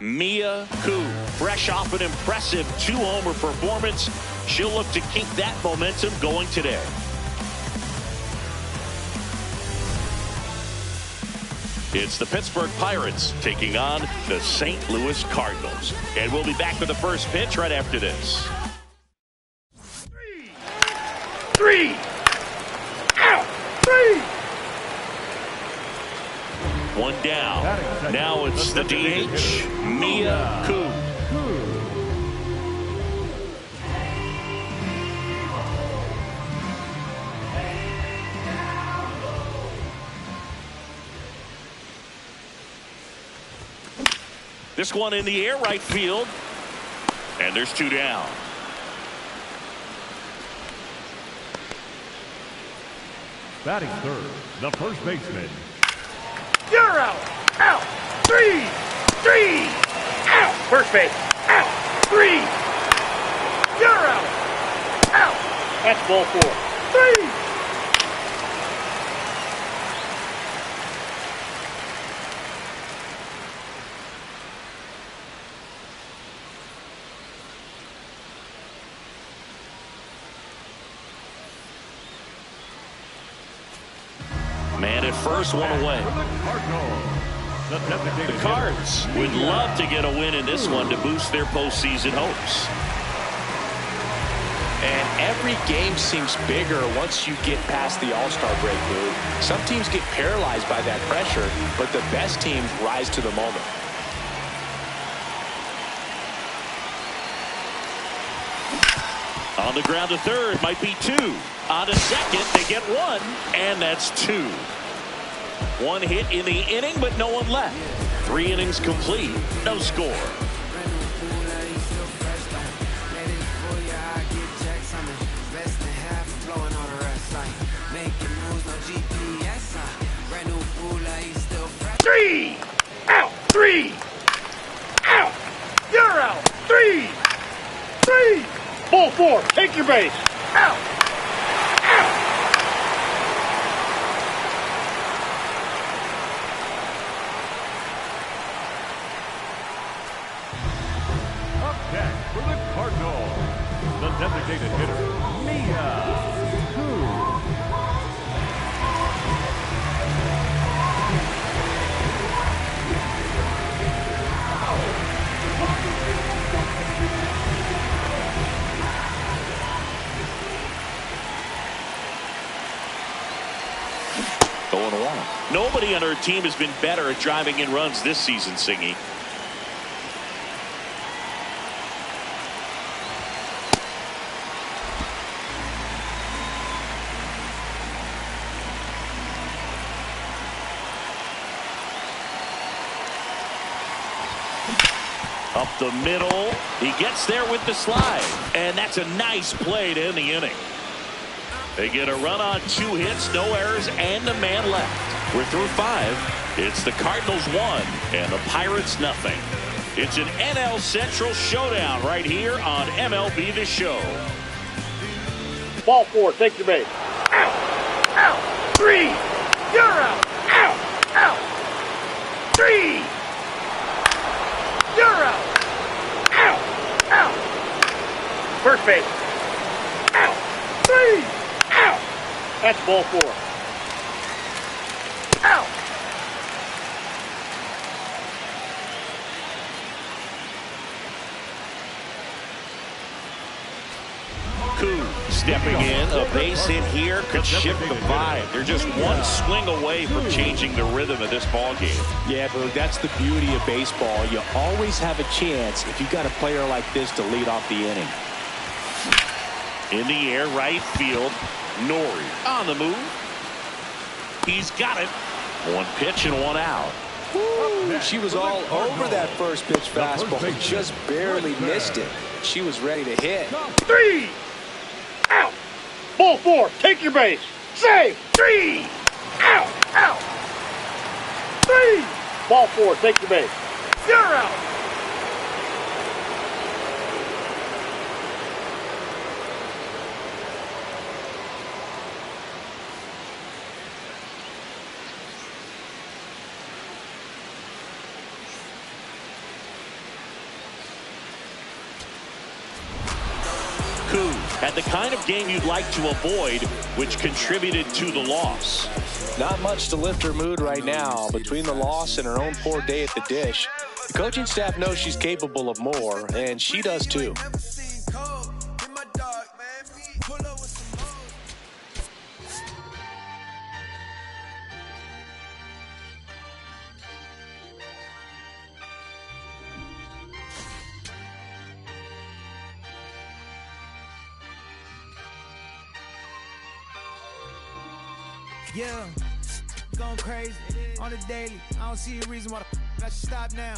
Mia Koo, fresh off an impressive 2-homer performance, she'll look to keep that momentum going today. It's the Pittsburgh Pirates taking on the St. Louis Cardinals. And we'll be back with the first pitch right after this. Three. Out. Three. One down. Now it's the DH, Mia Koo. This one in the air, right field. And there's 2 down. Batting third, the first baseman. You're out. Out. Three. Out. First base. Out. Three. You're out. Out. That's ball 4. 3. Man at first, one away. The Cards would love to get a win in this one to boost their postseason hopes. And every game seems bigger once you get past the All-Star break, Lou. Some teams get paralyzed by that pressure, but the best teams rise to the moment. On the ground to third, might be 2. On to second, they get 1, and that's 2. 1 hit in the inning, but no one left. 3 innings complete, no score. Three. Out. 3. Out. You're out. 3. Ball 4. Take your base. Out. Up next for the Cardinals, the designated hitter, Mia Koo. Going along. Nobody on her team has been better at driving in runs this season, Singy. Up the middle. He gets there with the slide. And that's a nice play to end the inning. They get a run on 2 hits, no errors, and a man left. We're through 5. It's the Cardinals 1 and the Pirates nothing. It's an NL Central showdown right here on MLB The Show. Ball 4. Take your base. Out. 3. You're out. Out. 3. You're out. Out. First base. Out. 3. Out. That's ball 4. Out. Koo stepping in. A base hit here could shift the vibe. They're just one swing away from changing the rhythm of this ball game. Yeah, but that's the beauty of baseball. You always have a chance if you've got a player like this to lead off the inning. In the air, right field. Nori on the move. He's got it. One pitch and one out. Woo, she was all over that first pitch fastball. Just barely missed it. She was ready to hit. 3 out. Ball 4. Take your base. Save. 3 out. Out. 3. Ball 4. Take your base. You're out. Koo had the kind of game you'd like to avoid, which contributed to the loss. Not much to lift her mood right now. Between the loss and her own poor day at the dish, the coaching staff knows she's capable of more, and she does too. Yeah, going crazy on the daily. I don't see a reason why the I should stop now.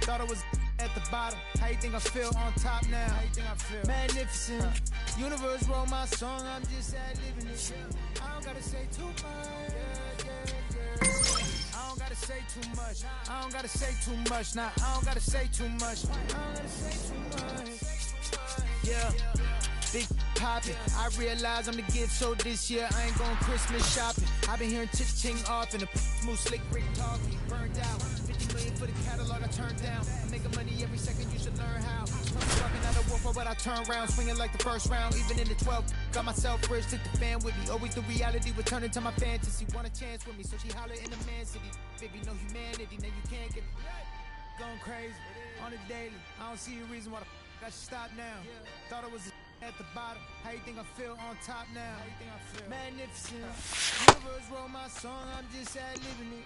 Thought I was at the bottom. How you think I feel on top now? How you think I feel? Magnificent. Universe wrote my song. I'm just ad-libbing it. I don't gotta say too much. I don't gotta say too much. I don't gotta say too much. Nah, I don't gotta say too much. I don't gotta say too much. Yeah. Big poppin', I realize I'm the gift, so this year I ain't going Christmas shopping. I've been hearing ching off and the move slick, Rick talking, burned out. 50 million for the catalog I turned down. I'm making money every second, you should learn how. I'm talking out of war, but I turn around, swinging like the first round, even in the 12th. Got myself rich, took the fan with me. Always the reality would turn into my fantasy. Want a chance with me, so she holler in the man city. Baby, no humanity, now you can't get going crazy on the daily. I don't see a reason why the I should stop now. Thought I was at the bottom. How you think I feel on top now? How you think I feel? Magnificent. Universe wrote my song. I'm just ad-libbing it.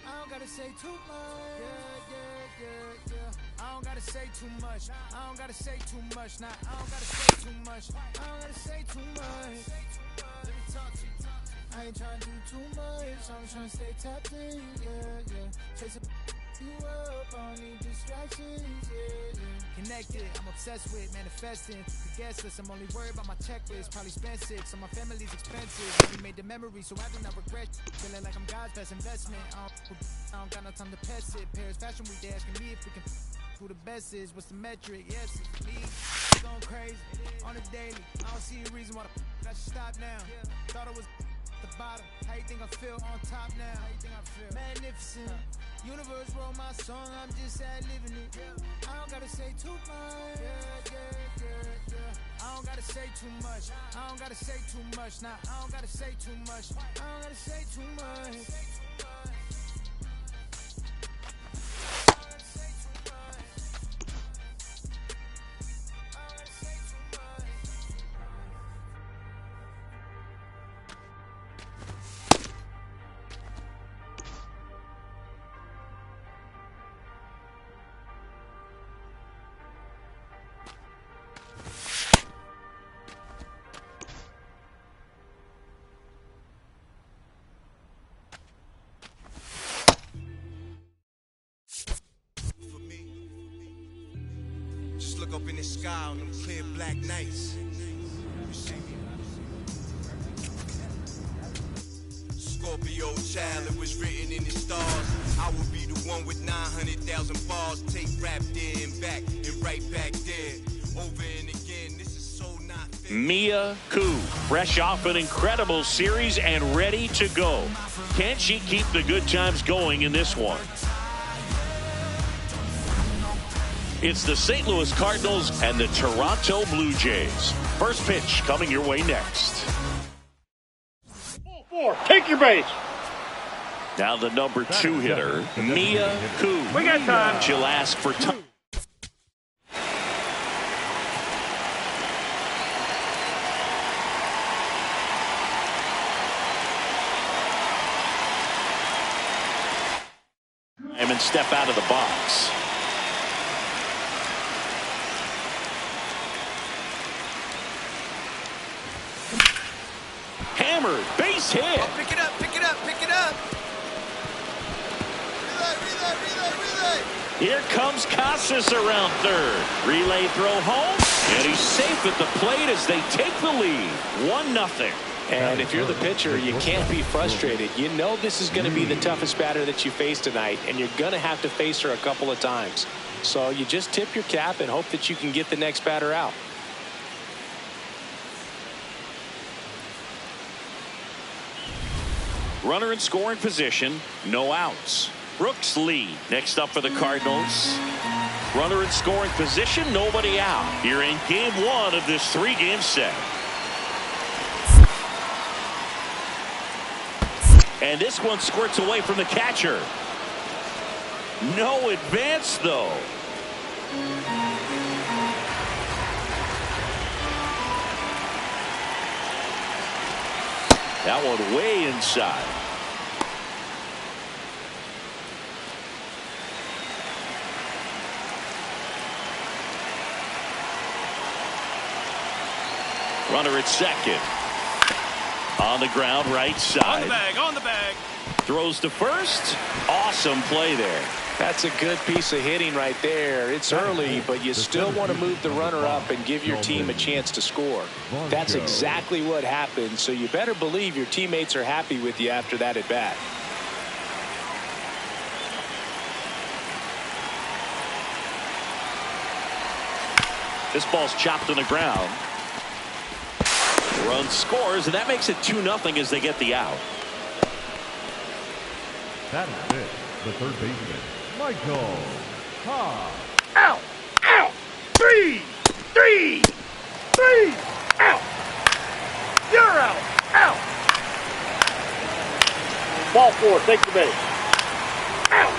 I don't gotta say too much. I don't gotta say too much. I don't gotta say too much. Nah, I don't gotta say too much. I don't gotta say too much. Let me talk to you. I ain't trying to do too much. I'm trying to stay tapped in. Chasing you up, I don't need distractions. Connected, I'm obsessed with manifesting. The guest list, I'm only worried about my checklist. Probably spent 6, so my family's expensive. We made the memory, so I do not regret. Feeling like I'm God's best investment. I don't got no time to pass it. Paris Fashion Week, they asking me if we can who the best is. What's the metric? Yes, it's me. Going crazy on the daily. I don't see a reason why I should stop now. Thought I was the bottom. How you think I feel on top now? How you think I feel? Magnificent. Universe wrote my song. I'm just ad-libbing it. I don't gotta say too much. I don't gotta say too much. I don't gotta say too much. Nah, I don't gotta say too much. I don't gotta say too much. Look up in the sky on them clear black nights. Scorpio child, it was written in the stars. I will be the one with 900,000 bars. Take rap there and back and right back there. Over and again, this is so not fair. Mia Koo, fresh off an incredible series and ready to go. Can she keep the good times going in this one? It's the St. Louis Cardinals and the Toronto Blue Jays. First pitch coming your way next. Ball 4, take your base. Now the number 2 hitter, Mia Koo. We got time. She'll ask for time. him and step out of the box. Hammered, base hit. Oh, pick it up, pick it up, pick it up. Relay. Here comes Casas around third. Relay throw home, and he's safe at the plate as they take the lead. 1-0. And if you're the pitcher, you can't be frustrated. You know this is going to be the toughest batter that you face tonight, and you're going to have to face her a couple of times. So you just tip your cap and hope that you can get the next batter out. Runner in scoring position, no outs. Brooks lead. Next up for the Cardinals. Runner in scoring position, nobody out. Here in game 1 of this 3-game set. And this one squirts away from the catcher. No advance, though. That one way inside. Runner at second. On the ground, right side. On the bag. Throws to first. Awesome play there. That's a good piece of hitting right there. It's early, but you still want to move the runner up and give your team a chance to score. That's exactly what happened, so you better believe your teammates are happy with you after that at bat. This ball's chopped on the ground. Run scores, and that makes it 2-0 as they get the out. That is it. The third baseman, Michael Haw. Out. 3. Out. You're out. Ball 4, take the base. Out.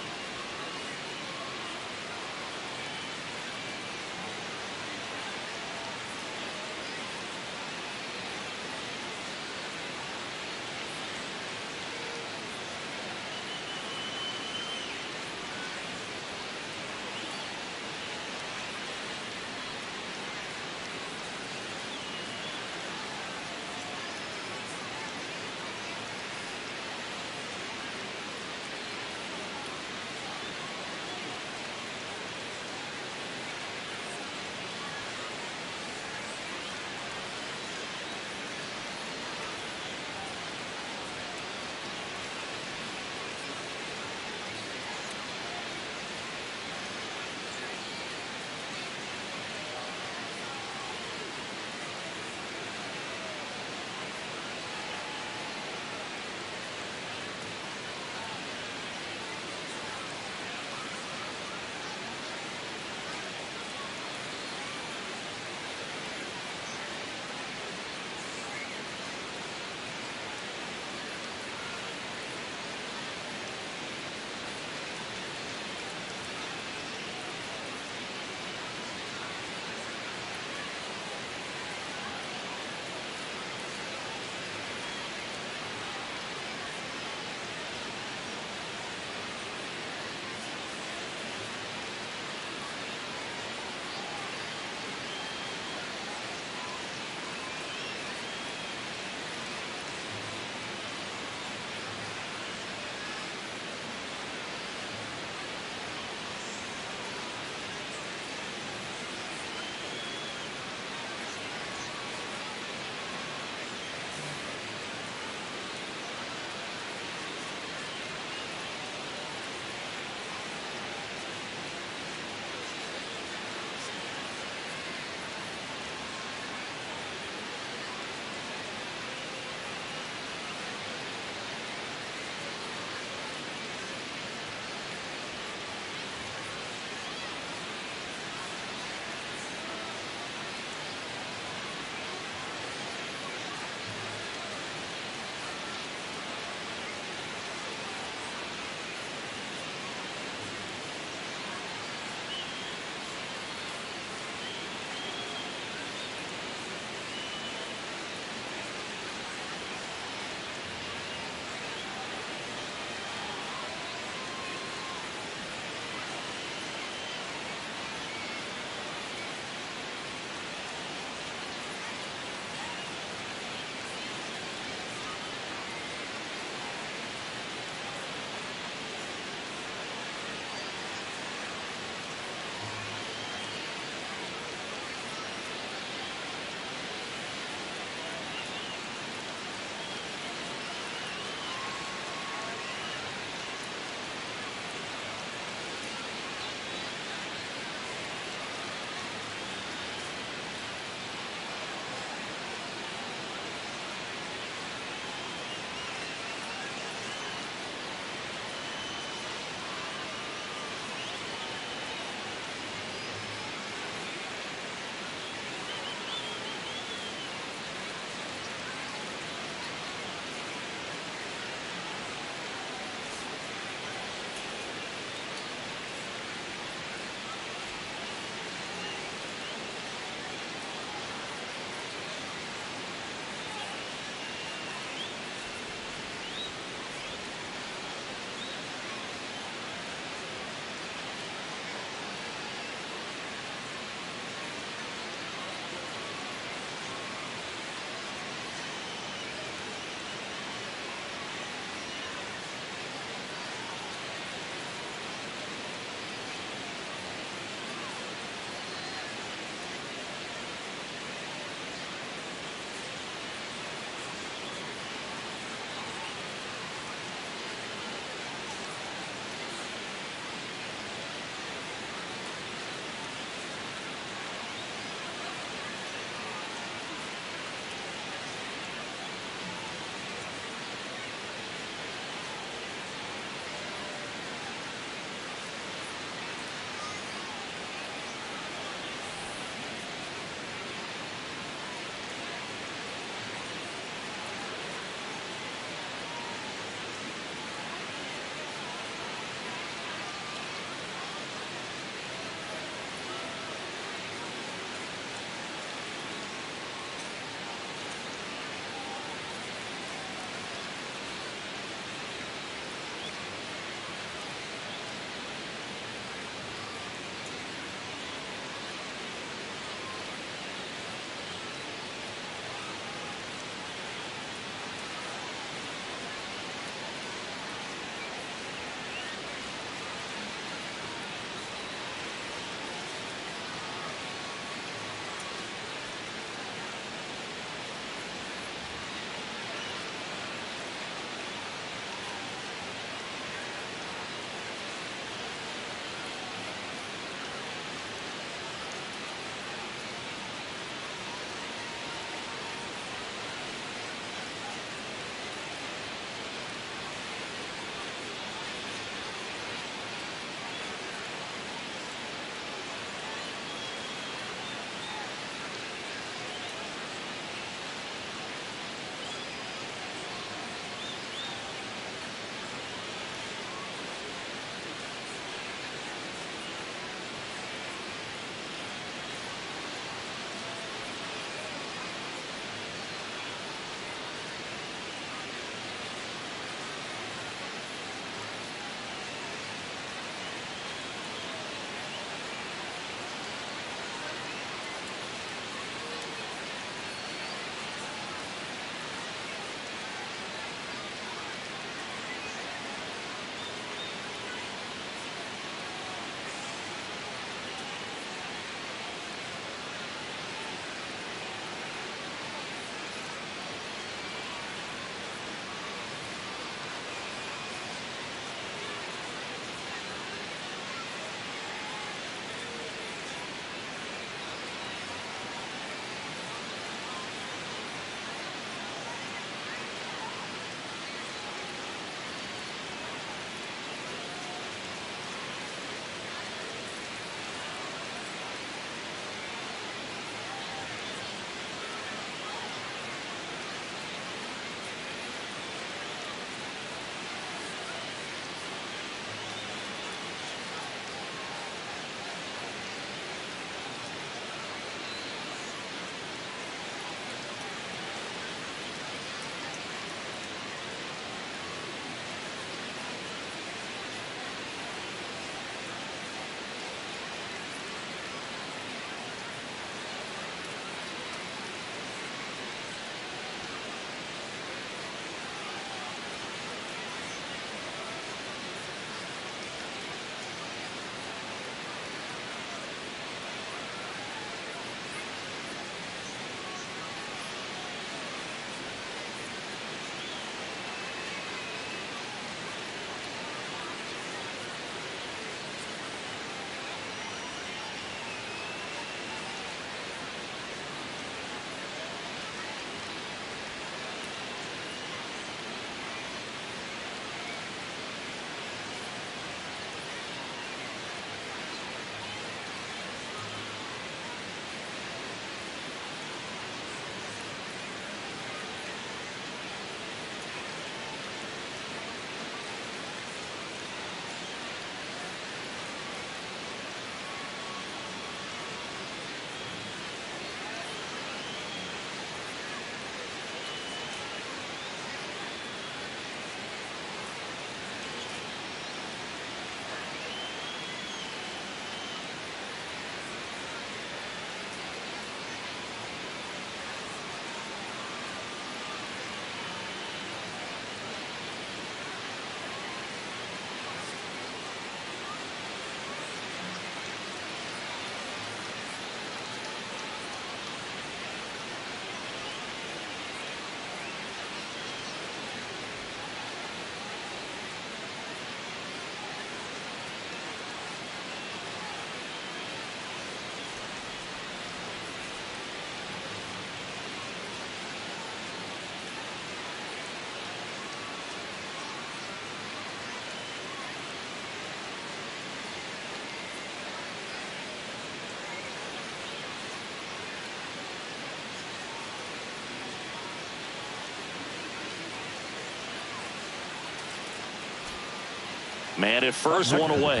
Man at first, one away.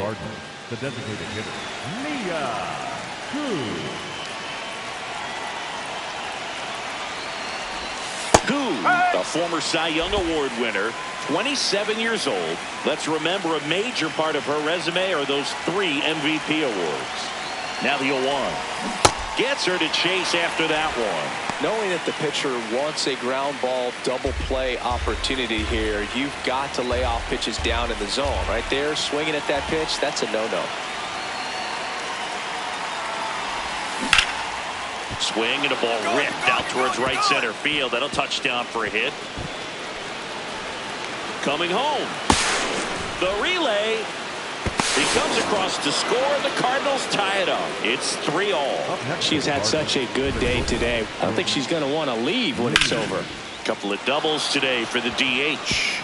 The designated hitter, Mia Koo. Koo, a former Cy Young Award winner, 27 years old. Let's remember a major part of her resume are those 3 MVP awards. Now the 0-1. Gets her to chase after that one. Knowing that the pitcher wants a ground ball double play opportunity here, you've got to lay off pitches down in the zone. Right there, swinging at that pitch, that's a no-no. Swing and a ball ripped out towards right center field. That'll touchdown for a hit. Coming home. The relay. He comes across to score. The Cardinals tie it up. It's 3-all. She's had such a good day today. I don't think she's going to want to leave when it's over. Couple of doubles today for the DH.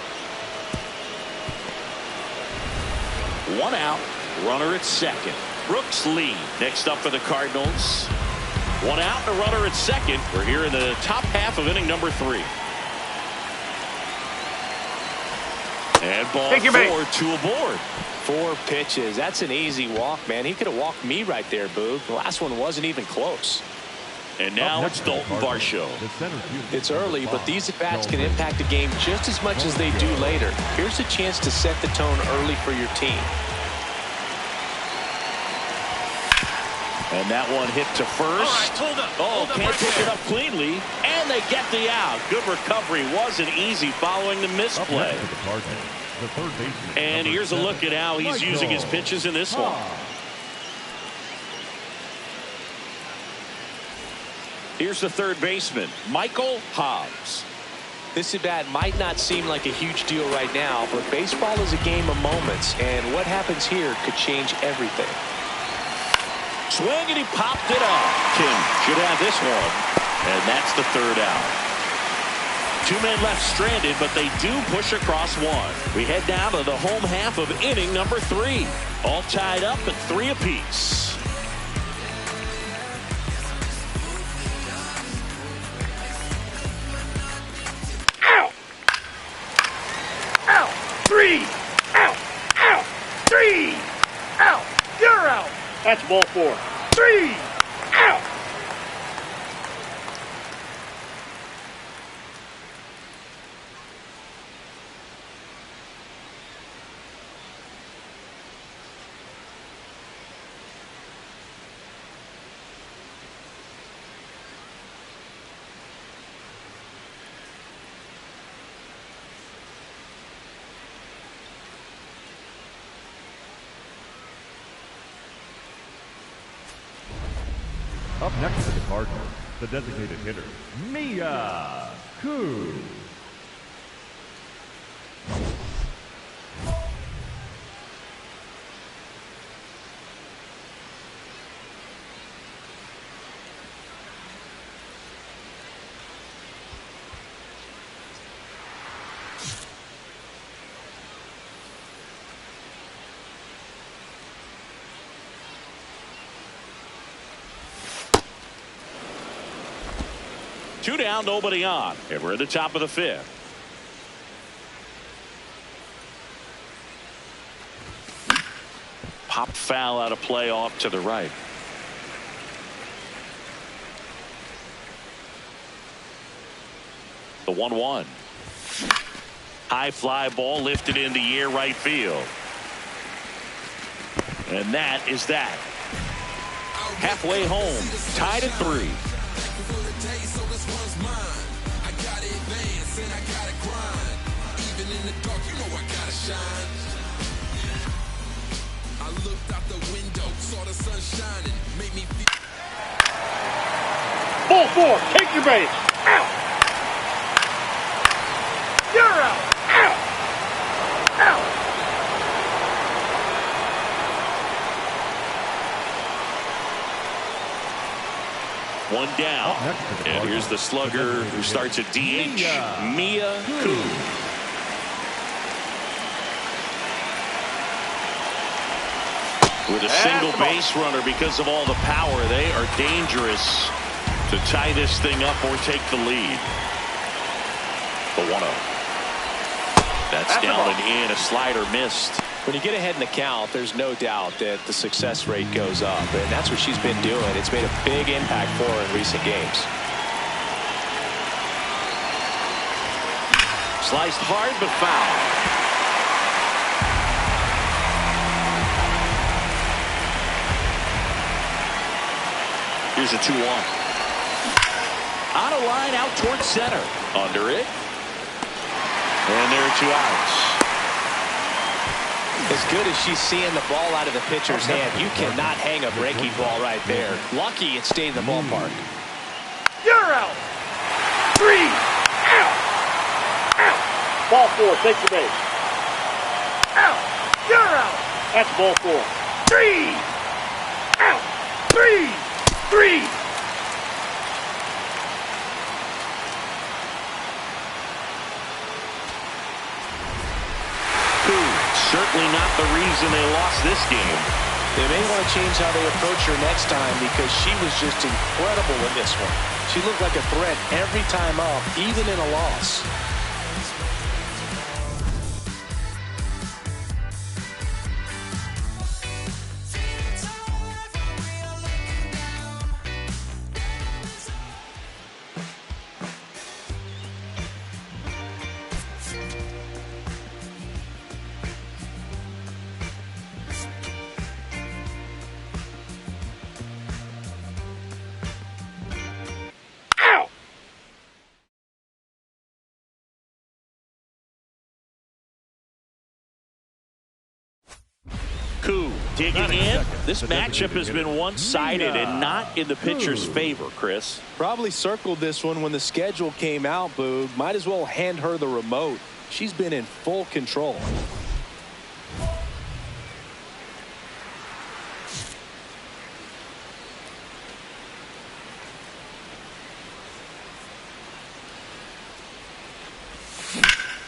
1 out. Runner at second. Brooks Lee next up for the Cardinals. 1 out and a runner at second. We're here in the top half of inning number 3. And ball 4, 2 aboard. 4 pitches. That's an easy walk, man. He could have walked me right there, Boog. The last one wasn't even close. And now it's Dalton Varsho. It's early, but these at-bats can impact the game just as much as they do later. Here's a chance to set the tone early for your team. And that one hit to first. Can't pick it up cleanly. And they get the out. Good recovery. Wasn't easy following the misplay. And here's a look at how he's using his pitches in this one. Here's the third baseman, Michael Hobbs. This at-bat might not seem like a huge deal right now, but baseball is a game of moments, and what happens here could change everything. Swing, and he popped it up. Kim should have this one. And that's the 3rd out. 2 men left stranded, but they do push across 1. We head down to the home half of inning number 3. All tied up at 3 apiece. Out! Out! 3! Out! Out! 3! Out! You're out! That's ball 4. 3! Out! Up next for the Cardinals, the designated hitter, Mia Koo. Two down, nobody on. And we're at the top of the 5th. Pop foul out of play off to the right. The 1-1. High fly ball lifted in the air right field. And that is that. Halfway home, tied at 3. I looked out the window, saw the sun shining, made me feel. Ball 4, take your base. Out! You're out! Out! Out! One down. And here's the slugger who starts at DH, Mia Koo. With a single base runner, because of all the power, they are dangerous to tie this thing up or take the lead. The 1-0. That's down and in. A slider missed. When you get ahead in the count, there's no doubt that the success rate goes up, and that's what she's been doing. It's made a big impact for her in recent games. Sliced hard, but foul. Here's a 2-1. On a line out towards center. Under it. And there are 2 outs. As good as she's seeing the ball out of the pitcher's hand, you cannot hang a breaking ball right there. Lucky it stayed in the ballpark. You're out. 3 out. Out. Ball 4. Take the base. Out. You're out. That's ball 4. 3 out. 3. 3. Certainly not the reason they lost this game. They may want to change how they approach her next time because she was just incredible in this one. She looked like a threat every time up, even in a loss. Koo digging in. This matchup has been one-sided and not in the pitcher's favor, Chris. Probably circled this one when the schedule came out, Boog. Might as well hand her the remote. She's been in full control.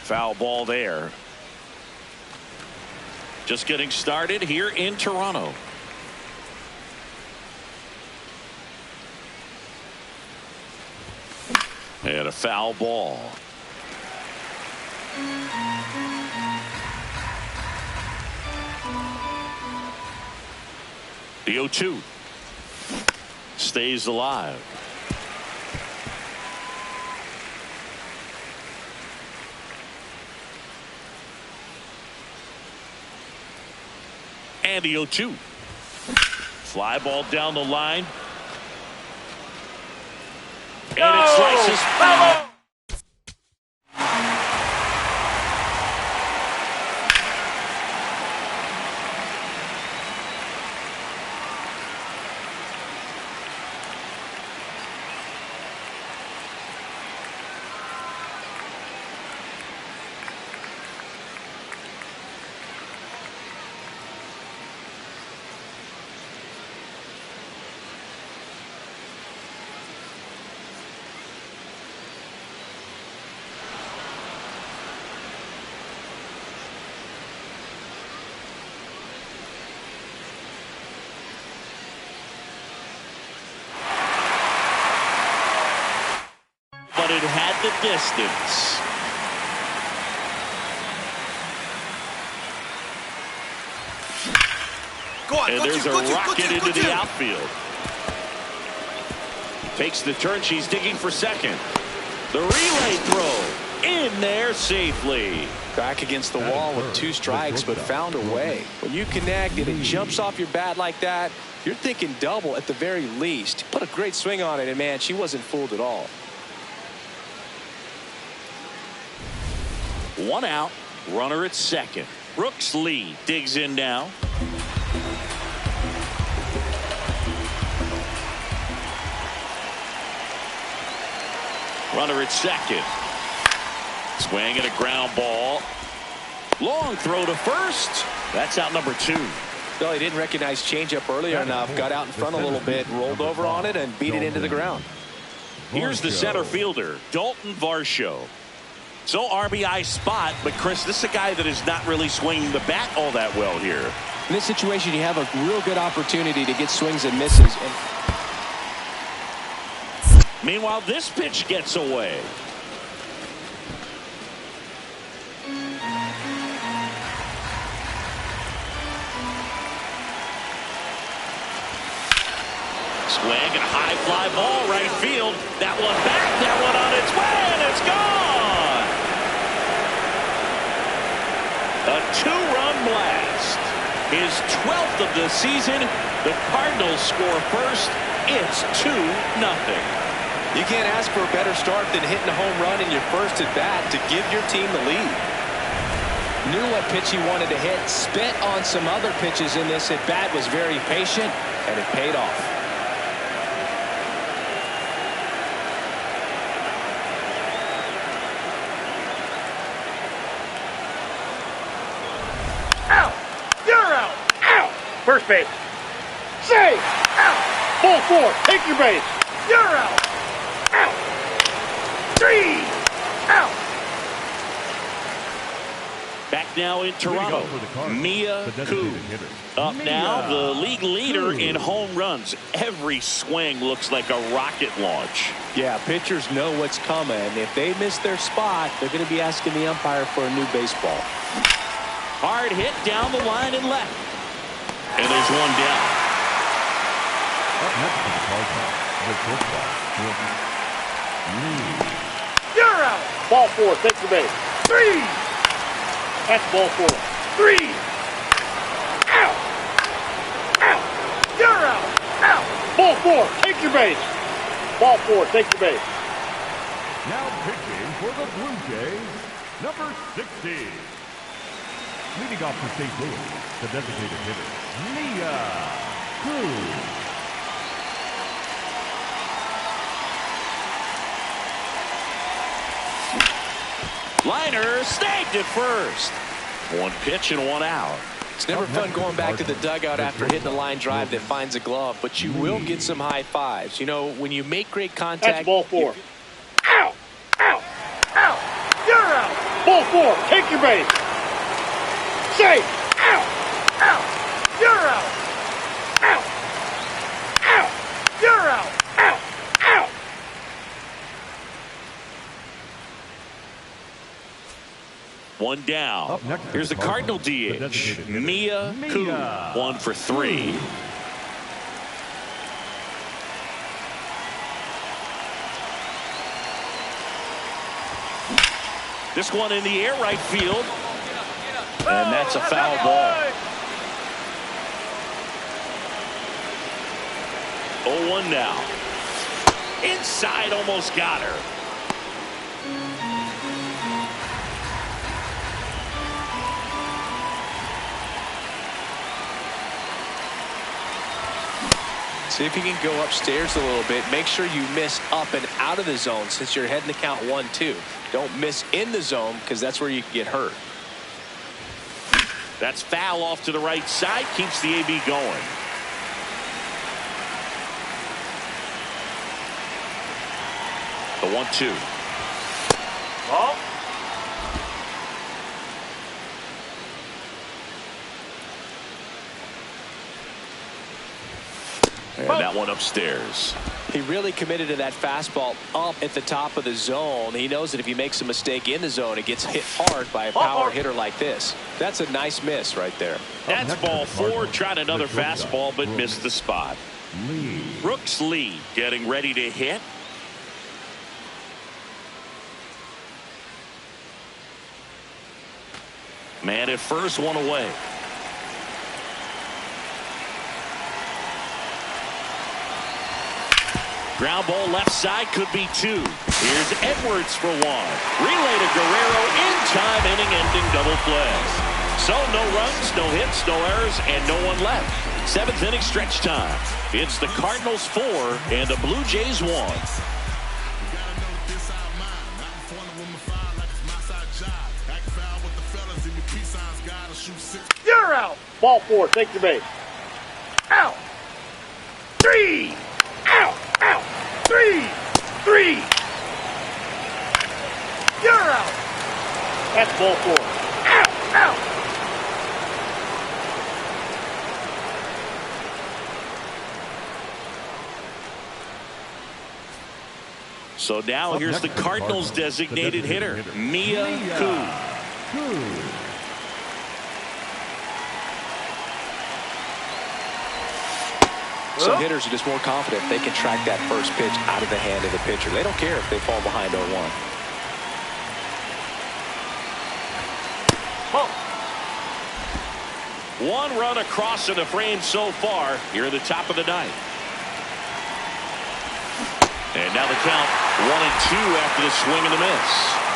Foul ball there. Just getting started here in Toronto. And a foul ball. The 0-2 stays alive. And the 0-2. Fly ball down the line. And it slices. But it had the distance. And there's a rocket into the outfield. Takes the turn. She's digging for second. The relay throw in there safely. Back against the wall with 2 strikes, but found a way. When you connect and it jumps off your bat like that, you're thinking double at the very least. Put a great swing on it, and man, she wasn't fooled at all. 1 out, runner at second. Brooks Lee digs in now. Runner at second. Swing and a ground ball. Long throw to first. That's out number 2. Well, he didn't recognize changeup earlier enough. Got out in front a little bit, rolled over on it, and beat it into the ground. Here's the center fielder, Dalton Varsho. So RBI spot, but Chris, this is a guy that is not really swinging the bat all that well here. In this situation, you have a real good opportunity to get swings and misses. Meanwhile, this pitch gets away. Swing and a high fly ball right field. That one back, that one on its way, and it's gone. A two-run blast. His 12th of the season. The Cardinals score first. It's 2-0. You can't ask for a better start than hitting a home run in your first at bat to give your team the lead. Knew what pitch he wanted to hit, spit on some other pitches in this at bat, was very patient, and it paid off. Out! You're out! Out! First base. Save! Out! Ball 4. Take your base. You're out! Out! 3! Out! Back now in Toronto, Mia Koo. Up now, the league leader in home runs. Every swing looks like a rocket launch. Yeah, pitchers know what's coming. If they miss their spot, they're going to be asking the umpire for a new baseball. Hard hit down the line and left. And there's one down. Up next for the Cardinals, the shortstop, Jordan Lee. You're out! Ball 4. Take your base. 3! That's ball 4. 3! Out! Out! You're out! Out! Ball 4. Take your base. Ball 4. Take your base. Now pitching for the Blue Jays, number 60. Leading off for St. Louis, the designated hitter, Mia Koo. Liner snagged at first. One pitch and one out. It's never fun going back to the dugout after hitting a line drive that finds a glove, but you will get some high fives. You know, when you make great contact. That's ball 4. Out! Out! Out! You're out! Ball 4. Take your base. Safe! Out! Out! You're out! Out! Out! You're out! Out! Out! One down. Here's the Cardinal DH, Mia Koo. 1 for 3. This one in the air, right field. And that's a foul ball. 0-1 now. Inside, almost got her. See if you can go upstairs a little bit. Make sure you miss up and out of the zone since you're heading to count 1-2. Don't miss in the zone because that's where you can get hurt. That's foul off to the right side. Keeps the AB going. The 1-2. Ball. And that one upstairs. He really committed to that fastball up at the top of the zone. He knows that if he makes a mistake in the zone, it gets hit hard by a power hitter like this. That's a nice miss right there. That's ball 4. Tried another fastball, but missed the spot. Brooks Lee getting ready to hit. Man at first, one away. Ground ball left side, could be 2. Here's Edwards for 1. Relay to Guerrero in time, inning-ending double play. So no runs, no hits, no errors, and no one left. 7th inning stretch time. It's the Cardinals 4 and the Blue Jays 1. You're out! Ball 4. Take your base. Out! 3! Out! Out! 3! 3! You're out! That's ball 4. Out! Out! So now here's the Cardinals designated hitter, Mia Koo. Some hitters are just more confident if they can track that first pitch out of the hand of the pitcher. They don't care if they fall behind 0-1. One run across in the frame so far here at the top of the ninth. And now the count 1-2 after the swing and the miss.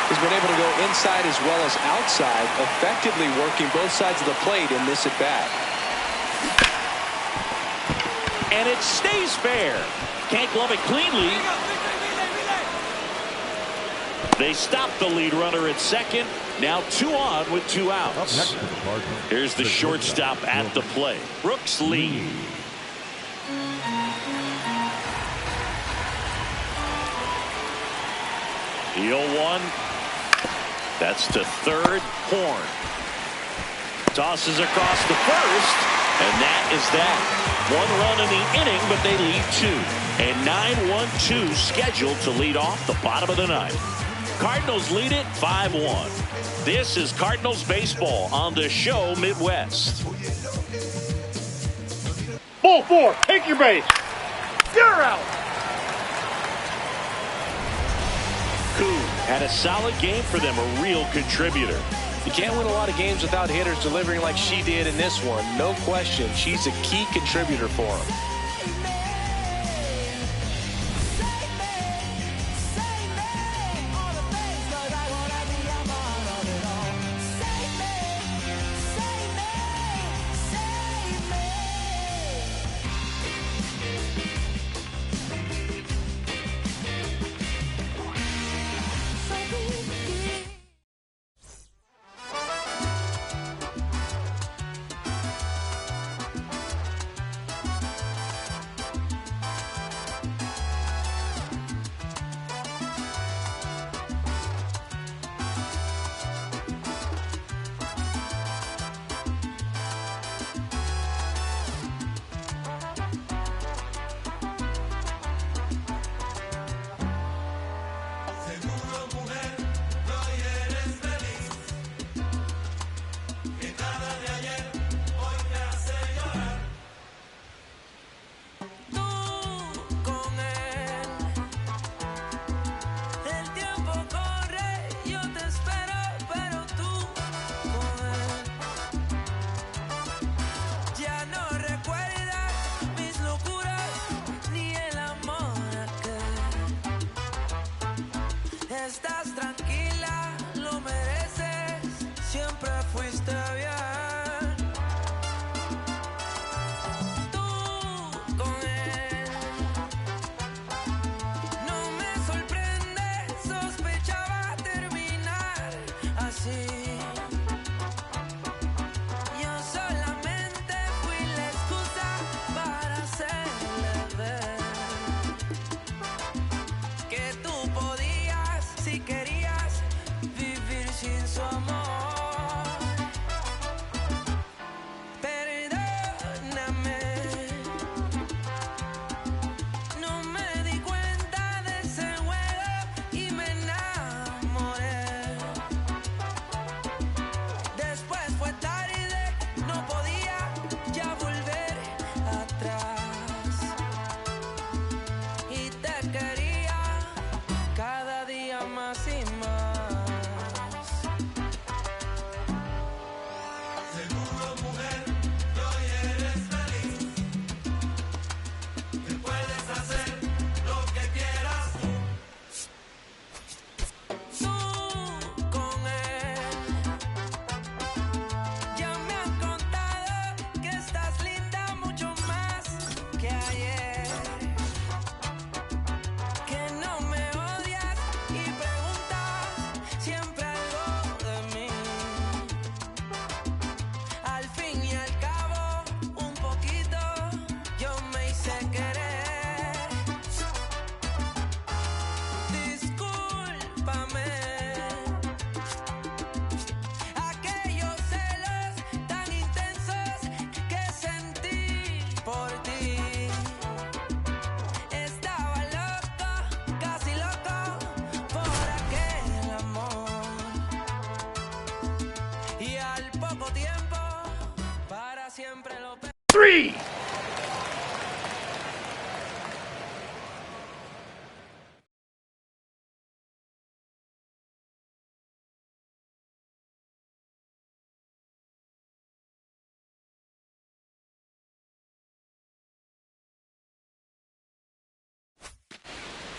He's been able to go inside as well as outside, effectively working both sides of the plate in this at bat. And it stays fair. Can't glove it cleanly. They stop the lead runner at second. Now 2 on with 2 outs. Here's the shortstop at the plate, Brooks Lee. The 0-1. That's to third. Horn tosses across to first, and that is that. 1 run in the inning, but they lead 2. And 9-1-2 scheduled to lead off the bottom of the ninth. Cardinals lead it 5-1. This is Cardinals baseball on the show Midwest. Ball 4, take your base. You're out. Koo had a solid game for them, a real contributor. You can't win a lot of games without hitters delivering like she did in this one. No question, she's a key contributor for them.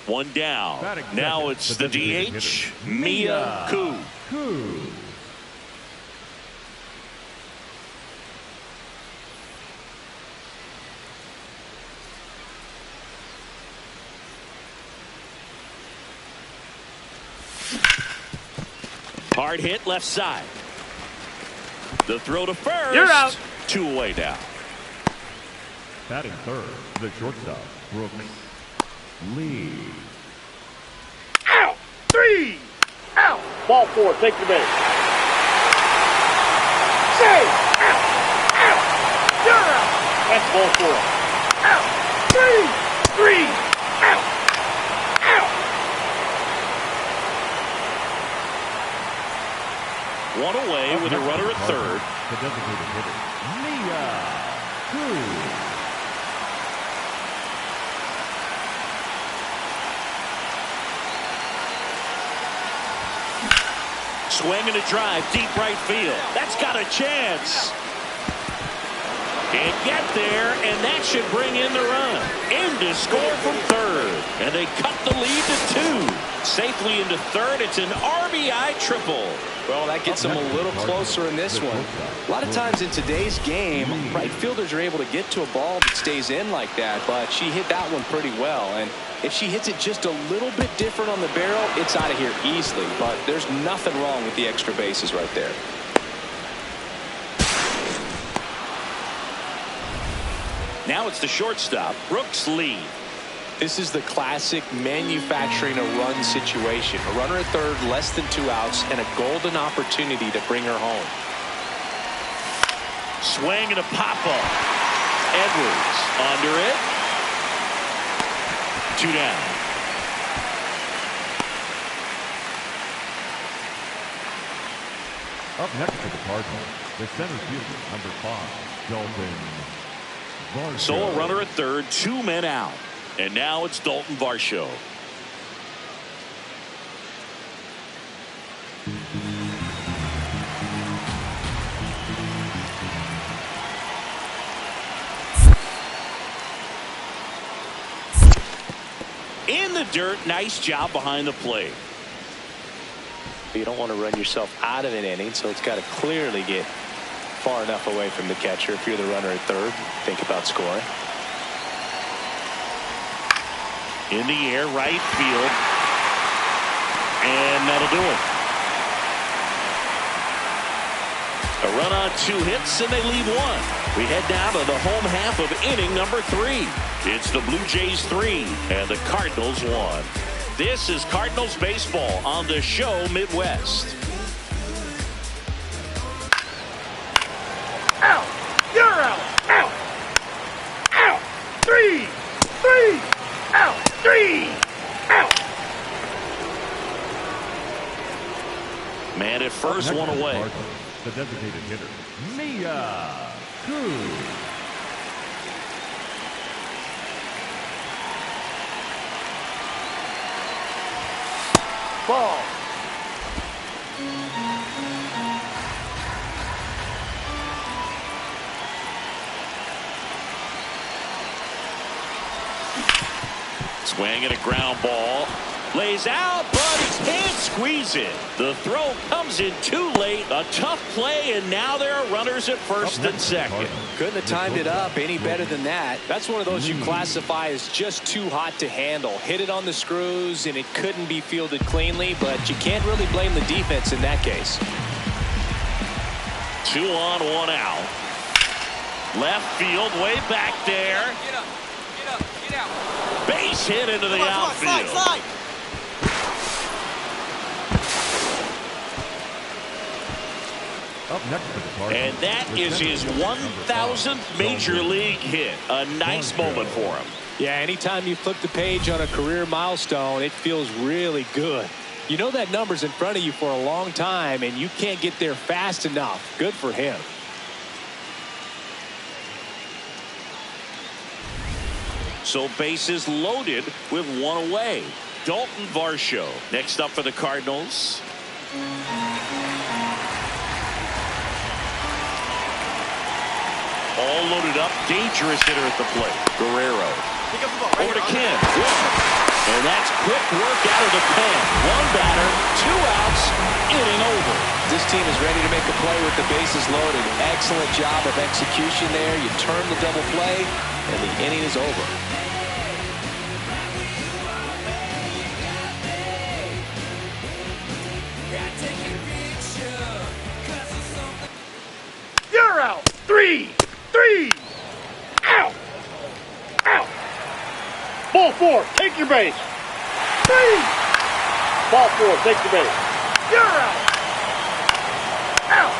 One down. Now it's the DH, Mia Koo. Hard hit left side. The throw to first. You're out. 2 away now. Batting third, the shortstop, Brooks Lee. Out. 3. Out. Ball 4. Take your base. Save. Out. Out. You're out. That's ball 4. Out. 3. Out. Out. One away with a runner at third. The designated hitter, Mia Koo. Swing and a drive, deep right field. That's got a chance. Can't get there, and that should bring in the run. In to score from third. And they cut the lead to 2. Safely into third. It's an RBI triple. Well, that gets them a little closer in this one. A lot of times in today's game, right fielders are able to get to a ball that stays in like that, but she hit that one pretty well. And if she hits it just a little bit different on the barrel, it's out of here easily. But there's nothing wrong with the extra bases right there. Now it's the shortstop, Brooks Lee. This is the classic manufacturing a run situation. A runner at third, less than 2 outs, and a golden opportunity to bring her home. Swing and a pop-up. Edwards under it. 2 down. Up next for the Cardinals, the center fielder, number 5, Dalton Varsho. So a runner at third, 2 men out. And now it's Dalton Varsho. In the dirt, nice job behind the plate. You don't want to run yourself out of an inning, so it's got to clearly get far enough away from the catcher. If you're the runner at third, think about scoring. In the air, right field. And that'll do it. A run on 2 hits, and they leave 1. We head now to the home half of inning number 3. It's the Blue Jays 3 and the Cardinals 1. This is Cardinals baseball on the show Midwest. Out. You're out. Out. Out. 3. Out. 3. Out. Man at first, 1 away. The designated hitter, Mia Koo. Ball. Swing and a ground ball. Lays out, but he can't squeeze it. The throw comes in too late. A tough play, and now there are runners at first and second. Couldn't have timed it up any better than that. That's one of those you classify as just too hot to handle. Hit it on the screws, and it couldn't be fielded cleanly, but you can't really blame the defense in that case. 2 on, 1 out. Left field, way back there. Get up. Get out. Base hit into the outfield. Slide. Up next for the Cardinals, And that the is center his fielder, number 5, 1,000th major Dalton league hit. A nice moment for him. Yeah, anytime you flip the page on a career milestone, it feels really good. You know that number's in front of you for a long time, and you can't get there fast enough. Good for him. So bases loaded with 1 away. Dalton Varsho next up for the Cardinals. All loaded up. Dangerous hitter at the plate. Guerrero. Over to Kim. And that's quick work out of the pen. One batter, 2 outs, inning over. This team is ready to make a play with the bases loaded. Excellent job of execution there. You turn the double play, and the inning is over. You're out. 3. Out. Out. Ball 4. Take your base. 3. Ball 4. Take the base. You're out. Out.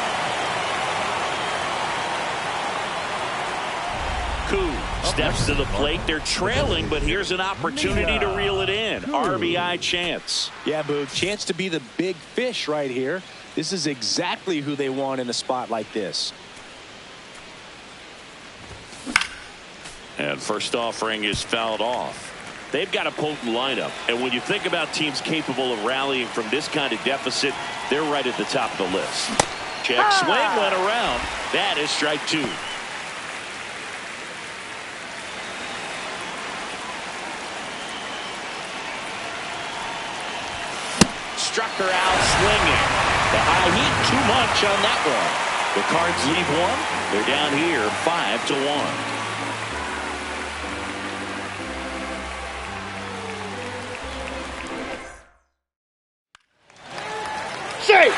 Koo steps to the plate. They're trailing, but here's an opportunity to reel it in. RBI chance. Yeah, Boog, chance to be the big fish right here. This is exactly who they want in a spot like this. And first offering is fouled off. They've got a potent lineup, and when you think about teams capable of rallying from this kind of deficit, they're right at the top of the list. Check swing went around. That is strike 2. Struck her out swinging. The high heat, too much on that one. The Cards leave one. They're down here 5-1. Safe.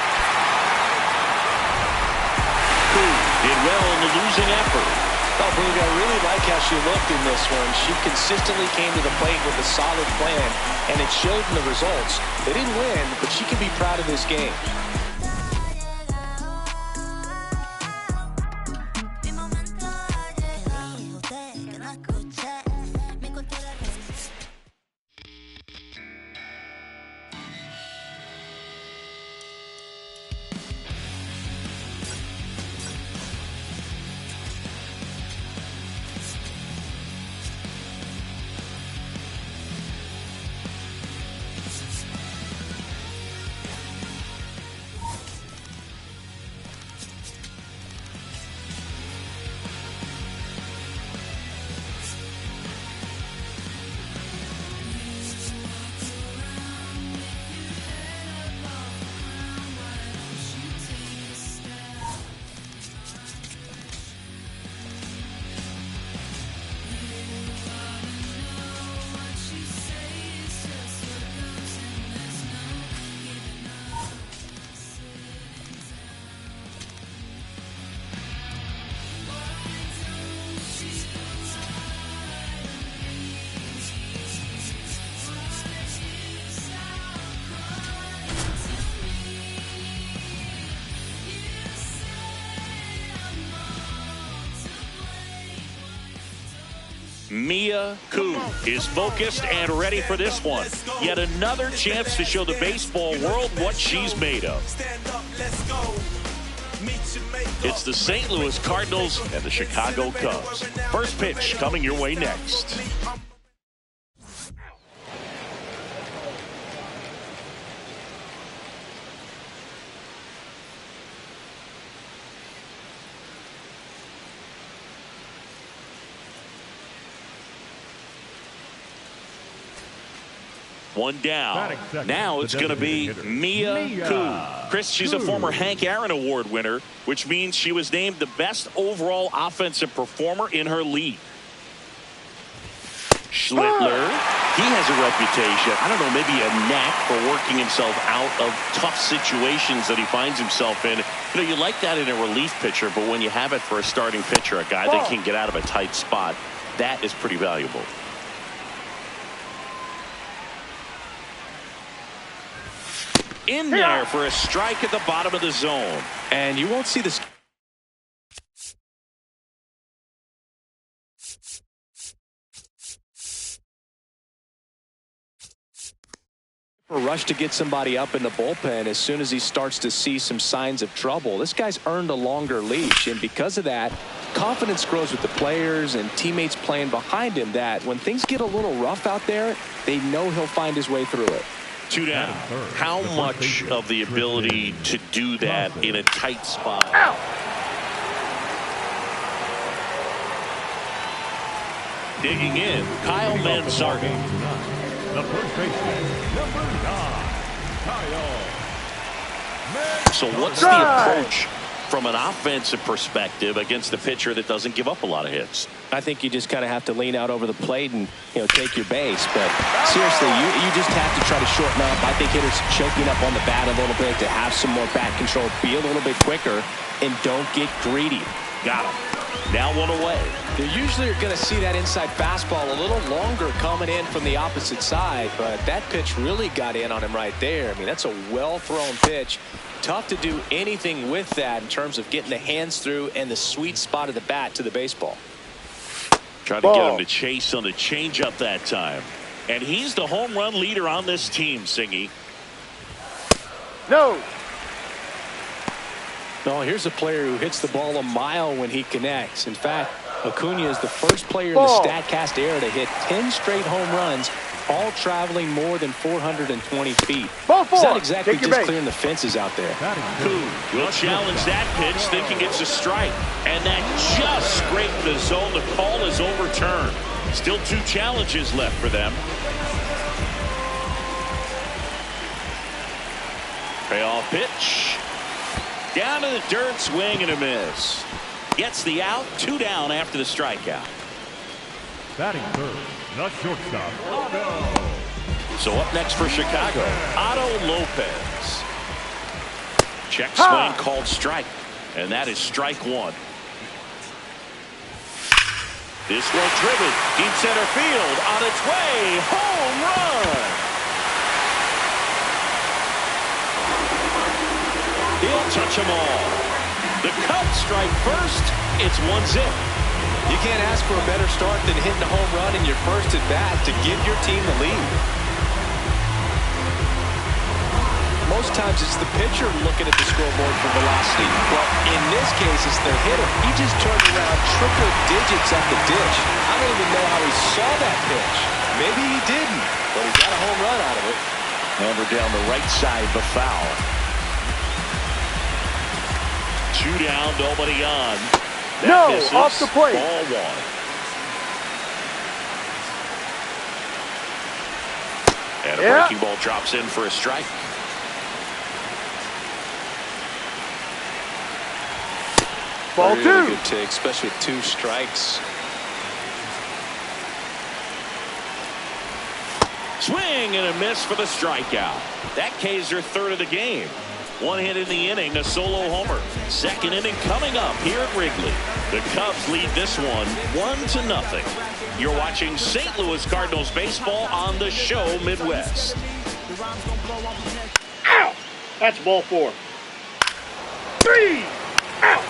Koo did well in the losing effort. Oh, Boog, I really like how she looked in this one. She consistently came to the plate with a solid plan, and it showed in the results. They didn't win, but she can be proud of this game. Mia Koo is focused and ready for this one. Yet another chance to show the baseball world what she's made of. It's the St. Louis Cardinals and the Chicago Cubs. First pitch coming your way next. One down. Now it's going to be Mia Koo. Chris, she's a former Hank Aaron Award winner, which means she was named the best overall offensive performer in her league. Schlittler, he has a reputation, I don't know, maybe a knack for working himself out of tough situations that he finds himself in. You know, you like that in a relief pitcher, but when you have it for a starting pitcher, a guy that can get out of a tight spot, that is pretty valuable. In there for a strike at the bottom of the zone. And you won't see this. A rush to get somebody up in the bullpen as soon as he starts to see some signs of trouble. This guy's earned a longer leash, and because of that, confidence grows with the players and teammates playing behind him, that when things get a little rough out there, they know he'll find his way through it. Two down. How much of the ability to do that in a tight spot? Digging in, Kyle Manzardo. The first baseman, number 9, Kyle. So what's the approach from an offensive perspective against the pitcher that doesn't give up a lot of hits? I think you just kind of have to lean out over the plate and, take your base. But seriously, you just have to try to shorten up. I think hitters choking up on the bat a little bit to have some more bat control, be a little bit quicker, and don't get greedy. Got him. Now one away. You usually are going to see that inside fastball a little longer coming in from the opposite side, but that pitch really got in on him right there. I mean, that's a well-thrown pitch. Tough to do anything with that in terms of getting the hands through and the sweet spot of the bat to the baseball. Trying to get him to chase on the changeup that time. And he's the home run leader on this team, Singy. No. No, here's a player who hits the ball a mile when he connects. In fact, Acuna is the first player in the StatCast era to hit 10 straight home runs, all traveling more than 420 feet. He's not exactly just clearing the fences out there. Coon will challenge that pitch, thinking it's a strike. And that just scraped the zone. The call is overturned. Still 2 challenges left for them. Payoff pitch. Down to the dirt, swing and a miss. Gets the out, 2 down after the strikeout. Batting third, the shortstop, Otto. So up next for Chicago, Otto Lopez. Check swing called strike, and that is strike 1. This one driven, deep center field, on its way, home run. He'll touch them all. The Cubs strike first. It's 1-0. You can't ask for a better start than hitting a home run in your first at bat to give your team the lead. Most times it's the pitcher looking at the scoreboard for velocity. But in this case, it's the hitter. He just turned around triple digits at the dish. I don't even know how he saw that pitch. Maybe he didn't, but he got a home run out of it. Hammer down the right side, the foul. 2 down, nobody on. That misses. Off the plate. Ball 1. And a breaking ball drops in for a strike. Ball 2. Really good take, especially with 2 strikes. Swing and a miss for the strikeout. That Kaiser third of the game. 1 hit in the inning, a solo homer. Second inning coming up here at Wrigley. The Cubs lead this one 1-0. You're watching St. Louis Cardinals baseball on the show Midwest. Ow! That's ball 4. 3. Out.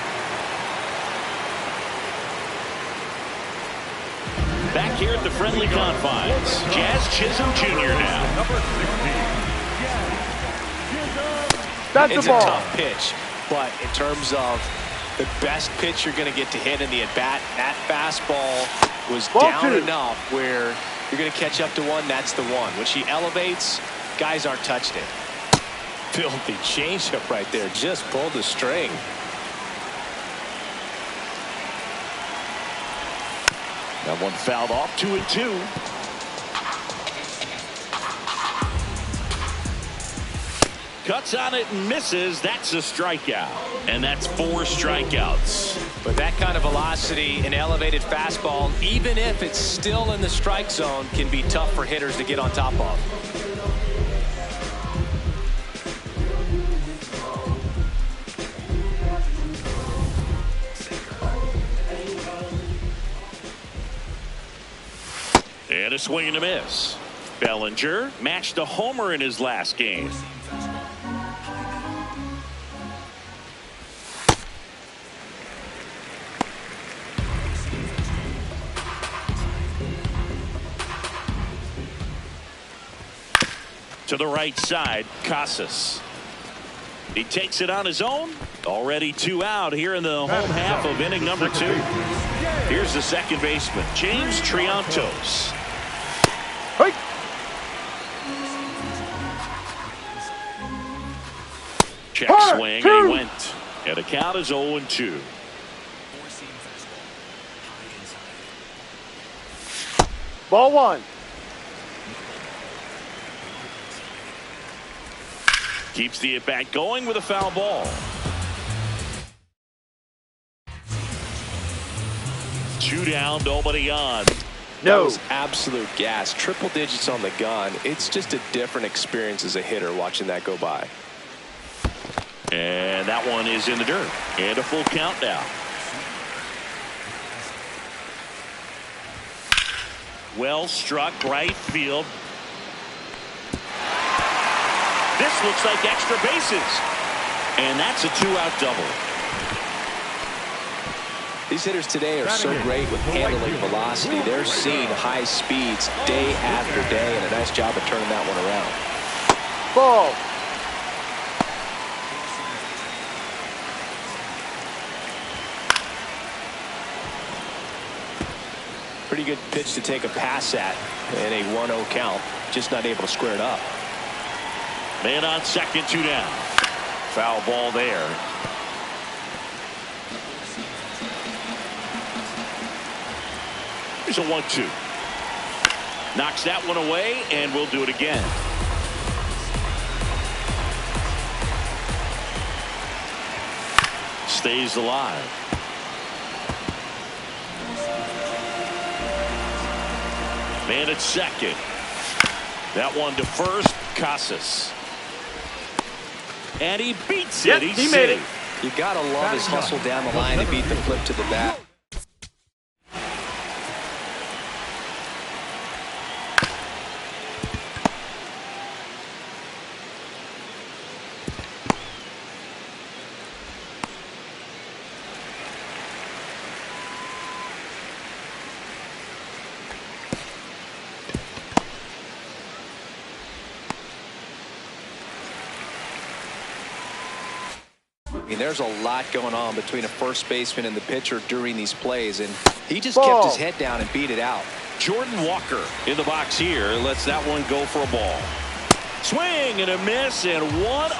Back here at the friendly confines, Jazz Chisholm Jr. now. Number 16. That's it's the ball. A tough pitch, but in terms of the best pitch you're going to get to hit in the at-bat, that fastball was down enough where you're going to catch up to one. That's the one. When she elevates, guys aren't touched it. Filthy changeup right there. Just pulled the string. That one fouled off, 2-2. Cuts on it and misses. That's a strikeout. And that's 4 strikeouts. But that kind of velocity, an elevated fastball, even if it's still in the strike zone, can be tough for hitters to get on top of. And a swing and a miss. Bellinger matched a homer in his last game. To the right side, Casas. He takes it on his own. Already 2 out here in the home half of inning number 2. Here's the second baseman, James Triantos. Hey. Check swing, and he went. And the count is 0-2. Ball one. Keeps the at-bat going with a foul ball. 2 down, nobody on. That was absolute gas. Triple digits on the gun. It's just a different experience as a hitter watching that go by. And that one is in the dirt. And a full count now. Well struck right field. This looks like extra bases. And that's a 2-out double. These hitters today are so great with handling velocity. They're seeing high speeds day after day, and a nice job of turning that one around. Ball. Pretty good pitch to take a pass at in a 1-0 count. Just not able to square it up. Man on second, 2 down. Foul ball there. Here's a 1-2. Knocks that one away, and we'll do it again. Stays alive. Man at second. That one to first. Casas. And he beats it. He made it. You gotta love his hustle down the line to beat the flip to the bat. I mean, there's a lot going on between a first baseman and the pitcher during these plays, and he just kept his head down and beat it out. Jordan Walker in the box here lets that one go for a ball. Swing and a miss, and one.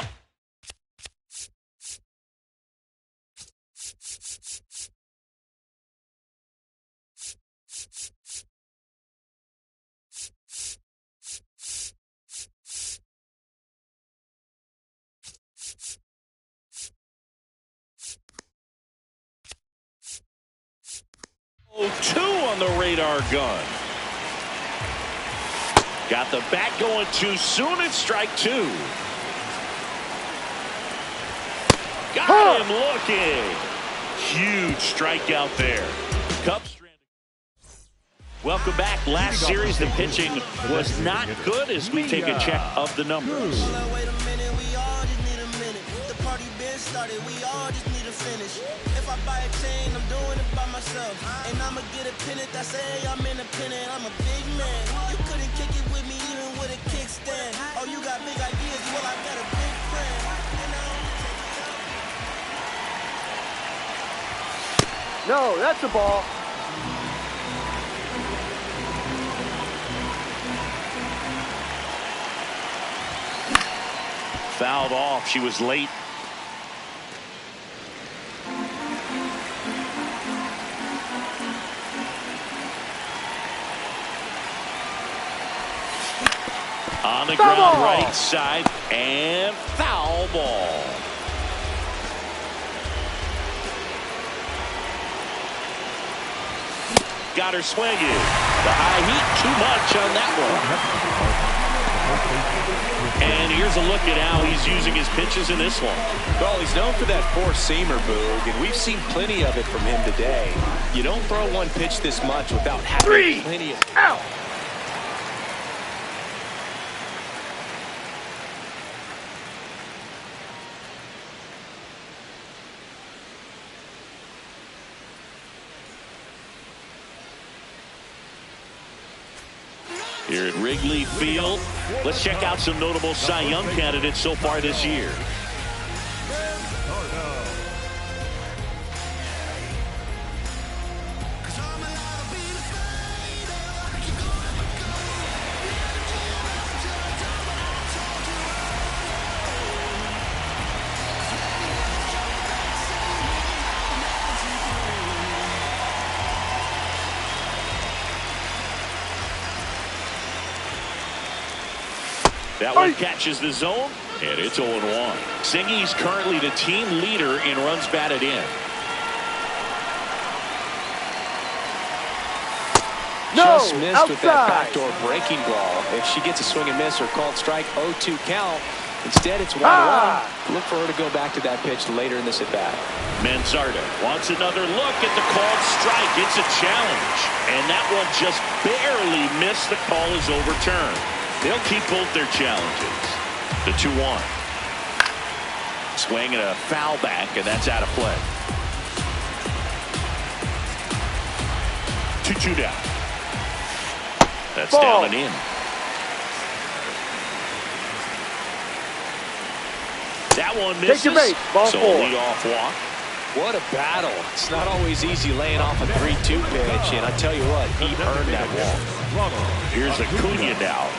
Two on the radar gun. Got the bat going too soon. It's strike 2. Got him looking. Huge strikeout there. Cubs. Welcome back. Last series, the pitching was not good as we take a check of the numbers. Wait a minute, we all just need a minute. The party been started, we all just need to finish. If I buy a chain, I'm doing it by myself. And I'ma get a pennant that say I'm independent. I'm a big man. You couldn't kick it with me even with a kickstand. Oh, you got big ideas? Well, I got a big plan. No, that's a ball. Fouled off. She was late. On the ground, right side, and foul ball. Got her swinging. The high heat, too much on that one. And here's a look at how he's using his pitches in this one. Well, he's known for that four-seamer, Boog, and we've seen plenty of it from him today. You don't throw one pitch this much without having plenty of... Out. Here at Wrigley Field, let's check out some notable Cy Young candidates so far this year. That one catches the zone, and it's 0-1. Singy's currently the team leader in runs batted in. Just missed with that backdoor breaking ball. If she gets a swing and miss or called strike, 0-2 count. Instead, it's 1-1. Look for her to go back to that pitch later in this at-bat. Manzardo wants another look at the called strike. It's a challenge, and that one just barely missed. The call is overturned. They'll keep both their challenges. The 2-1. Swing and a foul back, and that's out of play. 2-2 down. That's down and in. That one misses. Take your base. Ball so 4. lead off walk. What a battle. It's not always easy laying off a 3-2 pitch, and I tell you what, he earned that walk. Here's Acuna now.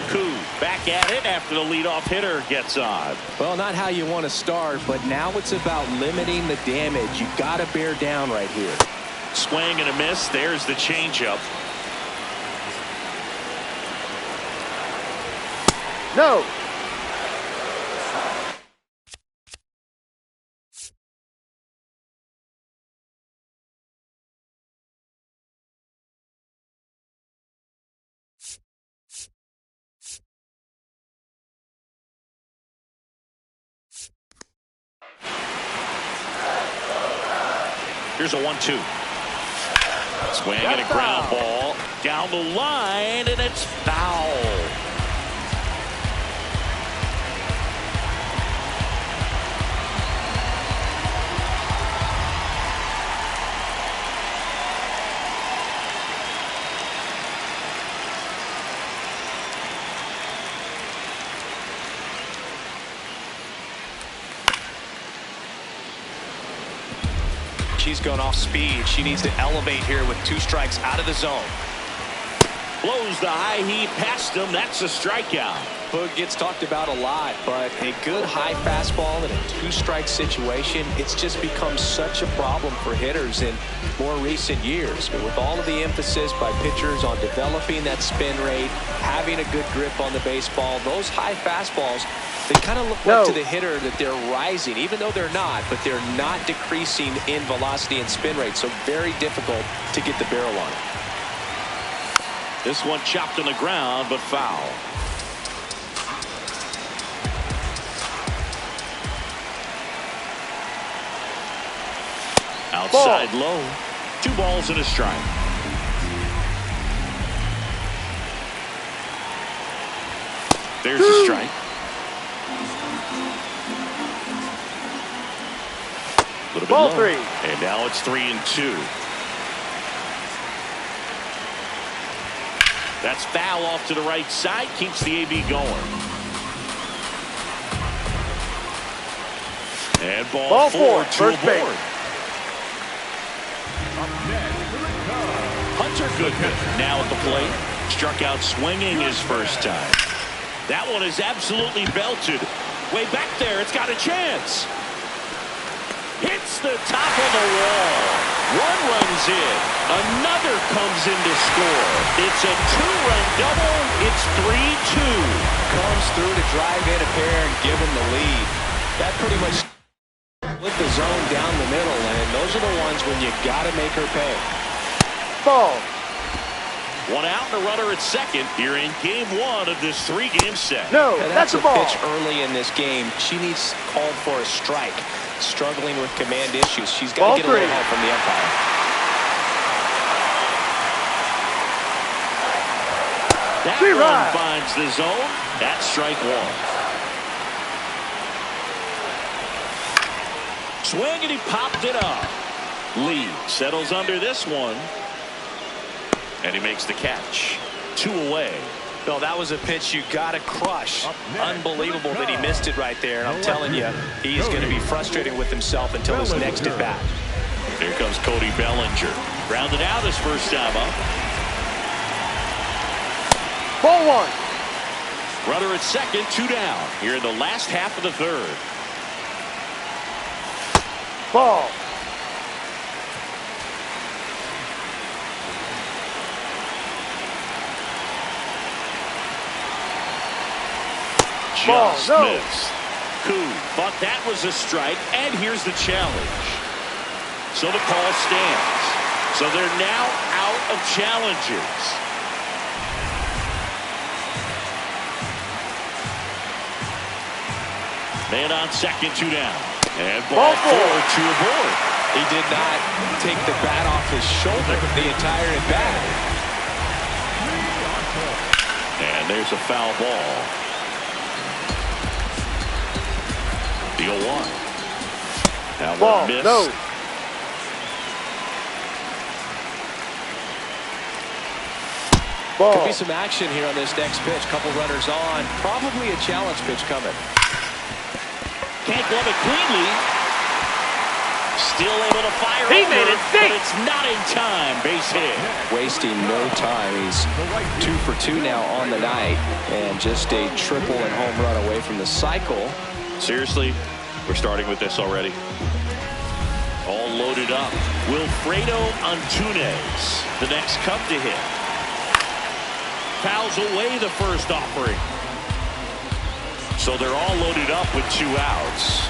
Koo back at it after the leadoff hitter gets on. Well, not how you want to start, but now it's about limiting the damage. You got to bear down right here. Swing and a miss. There's the changeup. No. Here's a 1-2. Swing and a ground ball down the line, and it's foul. She's going off speed. She needs to elevate here with 2 strikes out of the zone. Blows the high heat past him. That's a strikeout. Boog gets talked about a lot, but a good high fastball in a 2-strike situation, it's just become such a problem for hitters in more recent years. But with all of the emphasis by pitchers on developing that spin rate, having a good grip on the baseball, those high fastballs, they kind of look like to the hitter that they're rising, even though they're not, but they're not decreasing in velocity and spin rate, so very difficult to get the barrel on it. This one chopped on the ground, but foul. Outside low. 2 balls and a strike. There's a strike. A little bit Ball low. 3. And now it's 3-2. That's foul off to the right side. Keeps the AB going. And ball 4 to first aboard. base. Hunter Goodman now at the plate. Struck out swinging his first time. That one is absolutely belted. Way back there. It's got a chance. Hits the top of the wall. One runs in. Another comes in to score. It's a 2-run double. It's 3-2. Comes through to drive in a pair and give him the lead. That pretty much split the zone down the middle, and those are the ones when you got to make her pay. Ball. 1 out and a runner at second here in game 1 of this 3-game set. No, That's a a ball. pitch early in this game. She needs called for a strike. Struggling with command issues. She's got to get a little help from the umpire. That one finds the zone. That's strike 1. Swing and he popped it up. Lee settles under this one. And he makes the catch. 2 away. No, that was a pitch you got to crush. Unbelievable that he missed it right there. And I'm telling you, he's going to be frustrated with himself until his next at bat. Here comes Cody Bellinger. Grounded out his first time up. Ball 1. Runner at second, 2 down. Here in the last half of the 3rd. Ball. just missed. Koo thought that was a strike, and here's the challenge. So the call stands. So they're now out of challenges. Man on second, 2 down. And ball 4 to Boyd. He did not take the bat off his shoulder the entire at bat. And there's a foul ball. The 0-1. Now Ball, missed. no. Ball. Could be some action here on this next pitch. Couple runners on. Probably a challenge pitch coming. Can't glove it cleanly. Still able to fire. He over, made it but safe. it's not in time. Base hit. Wasting no time. He's 2 for 2 now on the night, and just a triple and home run away from the cycle. Seriously, we're starting with this already. All loaded up. Wilfredo Antunes, the next Cub to hit. Fouls away the first offering. So they're all loaded up with 2 outs.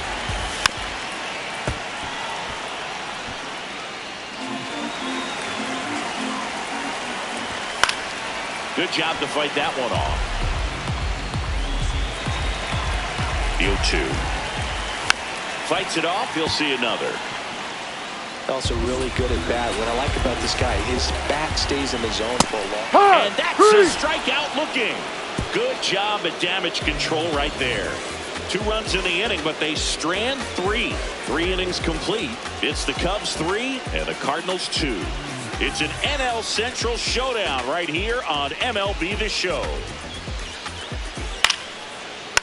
Good job to fight that one off. The 0-2. Fights it off. He'll see another. Also really good at bat. What I like about this guy, his bat stays in the zone for a long. And that's a strikeout looking. Good job at damage control right there. 2 runs in the inning, but they strand 3. 3 innings complete. It's the Cubs 3 and the Cardinals 2. It's an NL Central showdown right here on MLB The Show.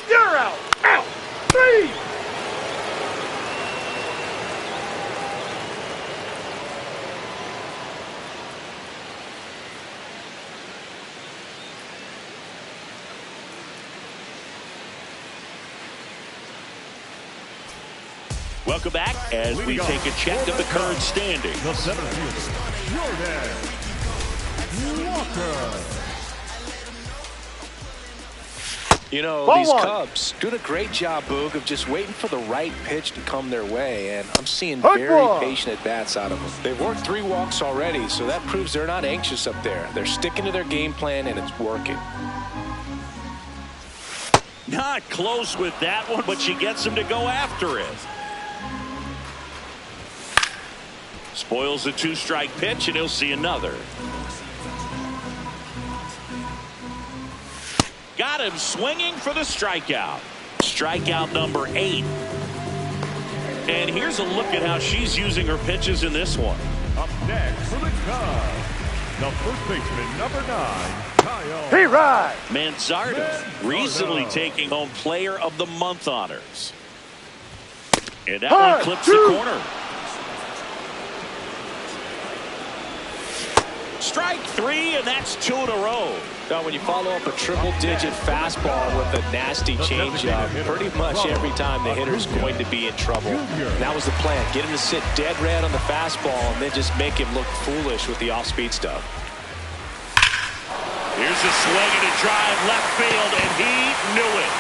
You're out. Out. 3. Welcome back as we take a check of the current standings. The center fielder, Jordan Walker. You know, Ball these 1. Cubs doing a great job, Boog, of just waiting for the right pitch to come their way, and I'm seeing Hard very ball. patient at-bats out of them. They've worked 3 walks already, so that proves they're not anxious up there. They're sticking to their game plan, and it's working. Not close with that one, but she gets him to go after it. Spoils the 2-strike pitch, and he'll see another. Got him swinging for the strikeout. Strikeout number 8. And here's a look at how she's using her pitches in this one. Up next for the Cubs, the first baseman, number 9, Kyle. Hey, right. Manzardo recently taking home Player of the Month honors. And that one clips the corner. Strike 3, and that's 2 in a row. Now, when you follow up a triple-digit fastball with a nasty changeup, pretty much every time the hitter's going to be in trouble. And that was the plan. Get him to sit dead red on the fastball and then just make him look foolish with the off-speed stuff. Here's a swing and a drive left field, and he knew it.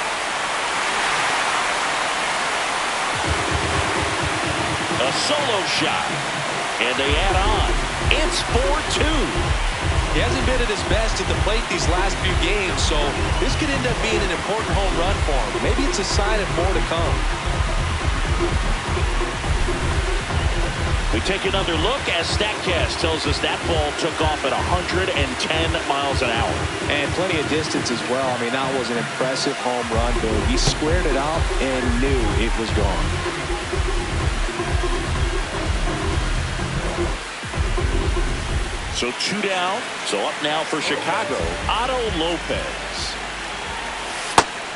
A solo shot, and they add on. It's 4-2. He hasn't been at his best at the plate these last few games, so this could end up being an important home run for him. Maybe it's a sign of more to come. We take another look as StatCast tells us that ball took off at 110 miles an hour. And plenty of distance as well. I mean, that was an impressive home run, but he squared it out and knew it was gone. So 2 down. So up now for Chicago, Otto Lopez.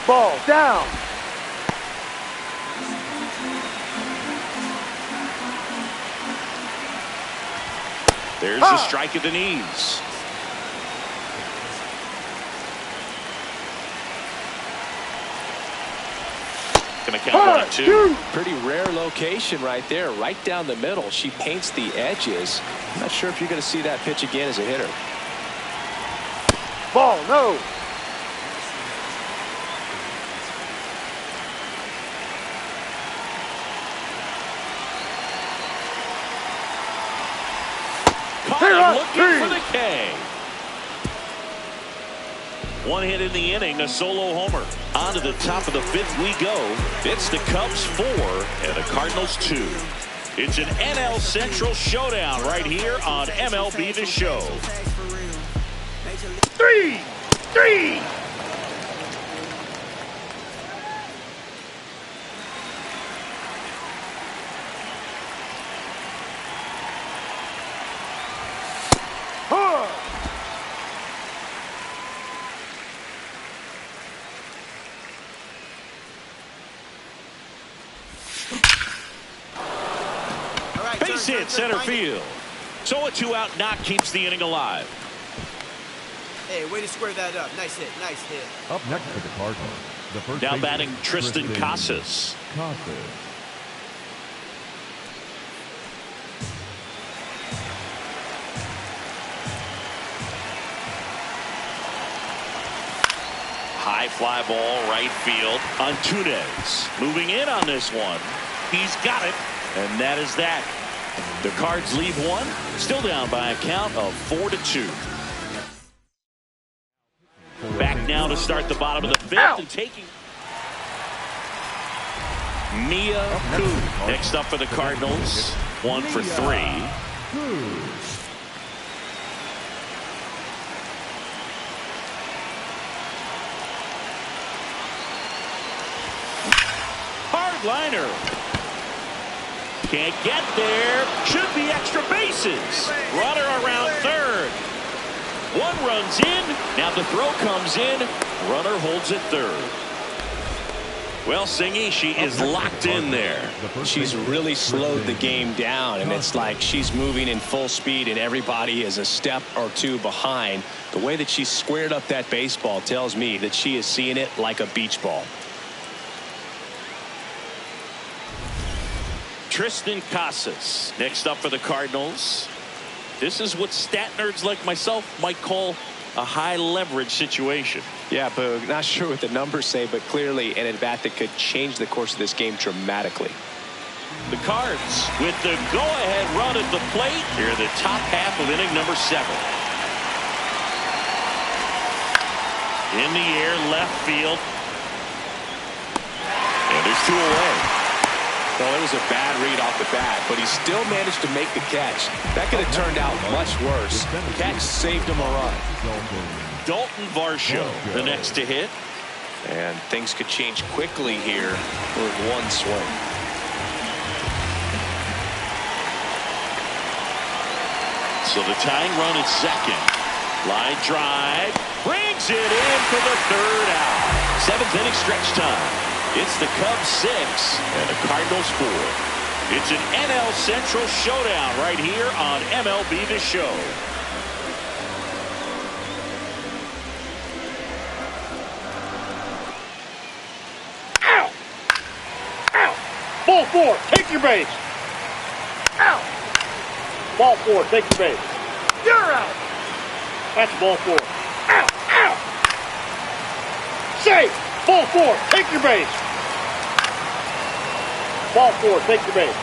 Ball down. There's a strike at the knees. Gonna count 1-2. Pretty rare location right there, right down the middle. She paints the edges. I'm not sure if you're going to see that pitch again as a hitter. Ball, no. looking for the K. One hit in the inning, a solo homer. On to the top of the fifth we go. It's the Cubs 4 and the Cardinals 2. It's an NL Central showdown right here on MLB The Show. 3-3. Base hit center field. So a 2-out knock keeps the inning alive. Hey, way to square that up. Nice hit, nice hit. Up next for the Cardinals, the first Now baseman, batting Tristan Casas. High fly ball right field. Antunes moving in on this one. He's got it, and that is that. The Cards leave one, still down by a count of 4-2. Back now to start the bottom of the fifth and taking Mia Koo next up for the Cardinals. 1 for 3. Hard liner. Can't get there. Should be extra bases. Runner around third. One runs in. Now the throw comes in. Runner holds it third. Well, Singy, she is locked in there. She's really slowed the game down, and it's like she's moving in full speed and everybody is a step or two behind. The way that she squared up that baseball tells me that she is seeing it like a beach ball. Tristan Casas next up for the Cardinals. This is what stat nerds like myself might call a high leverage situation. Yeah, Boog, not sure what the numbers say, but clearly an at-bat that could change the course of this game dramatically. The Cards with the go-ahead run at the plate here in the top half of inning number 7. In the air, left field. And there's 2 away. Well, it was a bad read off the bat, but he still managed to make the catch. That could have turned out much worse. The catch saved him a run. Dalton Varsho, the next to hit. And things could change quickly here with one swing. So the tying run at second. Line drive. Brings it in for the 3rd out. 7th inning stretch time. It's the Cubs 6 and the Cardinals 4. It's an NL Central showdown right here on MLB The Show. Ow! Ow! Ball 4, take your base. Ow! Ball 4, take your base. You're out. That's ball 4. Ow! Ow! Safe! Ball 4, take your base. Ball 4, take your base.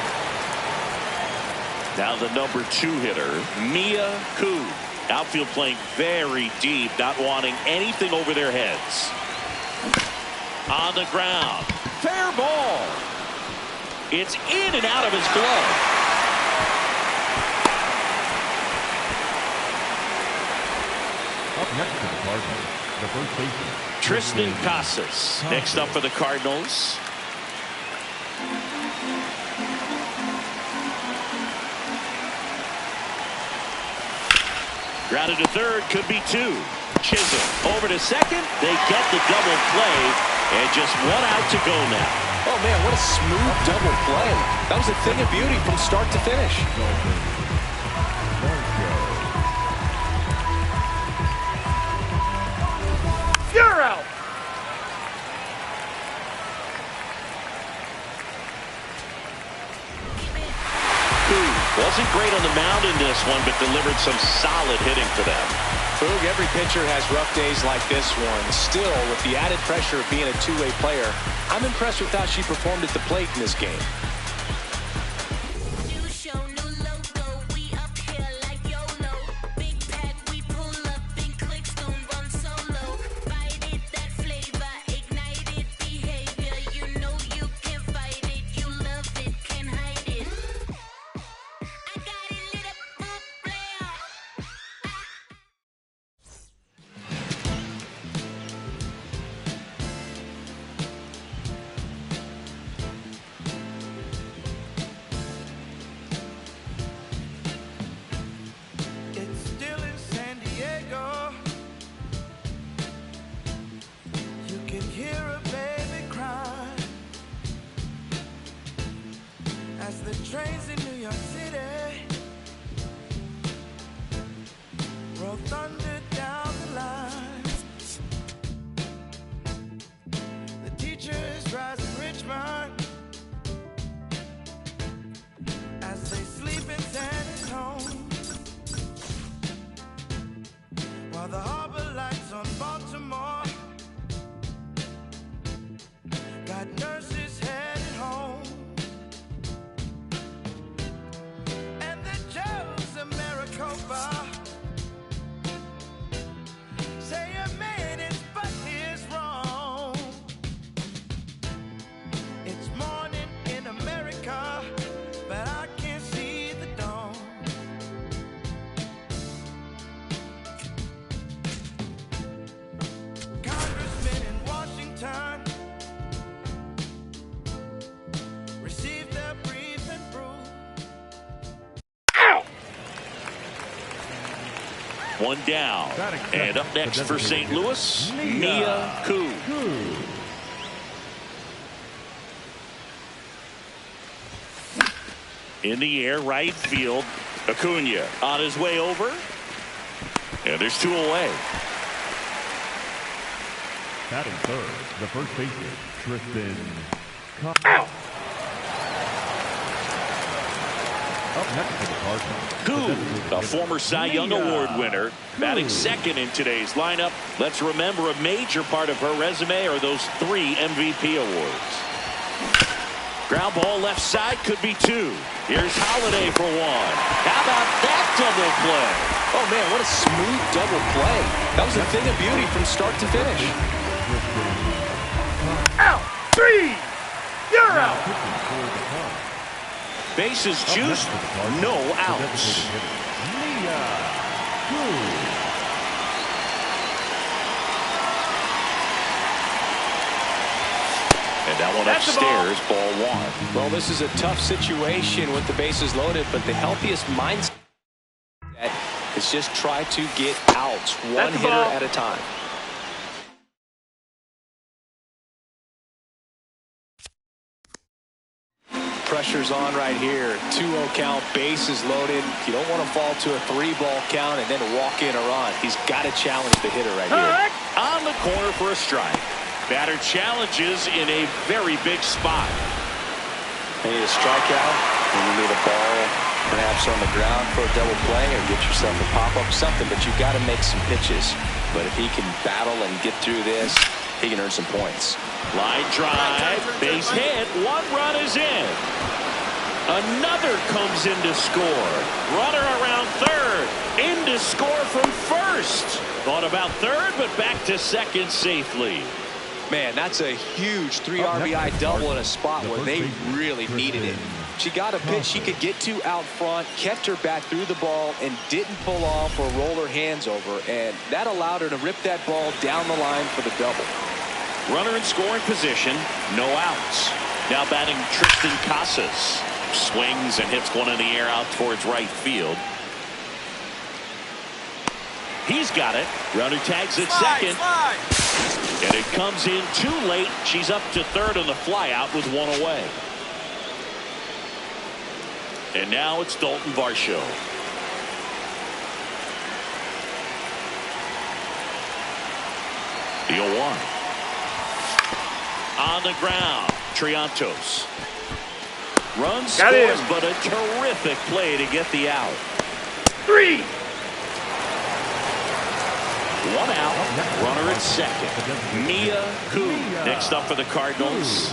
Now the number 2 hitter, Mia Koo. Outfield playing very deep, not wanting anything over their heads. On the ground. Fair ball. It's in and out of his glove. Up next for the Cardinals, the first baseman, Tristan Casas next up for the Cardinals. Grounded to third, could be 2. Chisholm over to second. They get the double play, and just 1 out to go now. Oh, man, what a smooth double play. That was a thing of beauty from start to finish. You're out. Wasn't great on the mound in this one, but delivered some solid hitting for them. Boog, every pitcher has rough days like this one. Still, with the added pressure of being a two-way player, I'm impressed with how she performed at the plate in this game. from Baltimore. Got nurses headed home. And the Joes of Maricopa say a man is but his wrong. It's morning in America, but I can't see the dawn. Congressmen in Washington receive their brief and brew. One down. And up next for St. Louis, Mia Koo. In the air, right field. Acuna on his way over. And there's 2 away. Batting third, the first baseman, Tristan. Up next for the Cardinals. Koo, a former Cy Young Award winner, batting second in today's lineup. Let's remember a major part of her resume are those 3 MVP awards. Ground ball left side, could be 2. Here's Holiday for 1. How about that double play? Oh, man, what a smooth double play. That was a thing of beauty from start to finish. Out. 3. You're out. Bases juiced, no outs. And that one upstairs, ball 1. Well, this is a tough situation with the bases loaded, but the healthiest mindset is just try to get outs, one hitter at a time. Pressure's on right here. 2-0 count, bases loaded. You don't want to fall to a 3-ball count and then walk in a run. He's got to challenge the hitter right here. On the corner for a strike. Batter challenges in a very big spot. You need a strikeout, and you need a ball perhaps on the ground for a double play, or get yourself a pop-up, something, but you've got to make some pitches. But if he can battle and get through this, he can earn some points. Line drive, base hit, 1 run is in. Another comes in to score. Runner around third, in to score from first. Thought about third, but back to second safely. Man, that's a huge 3 RBI double in a spot where they really needed it. She got a pitch she could get to out front, kept her back through the ball, and didn't pull off or roll her hands over, and that allowed her to rip that ball down the line for the double. Runner in scoring position, no outs. Now batting Tristan Casas. Swings and hits one in the air out towards right field. He's got it. Runner tags at second. And it comes in too late. She's up to third on the fly out with 1 away. And now it's Dalton Varsho. The 0-1. On the ground, Triantos. Run scores, but a terrific play to get the out. 3. 1 out. Runner at second. Mia Koo next up for the Cardinals.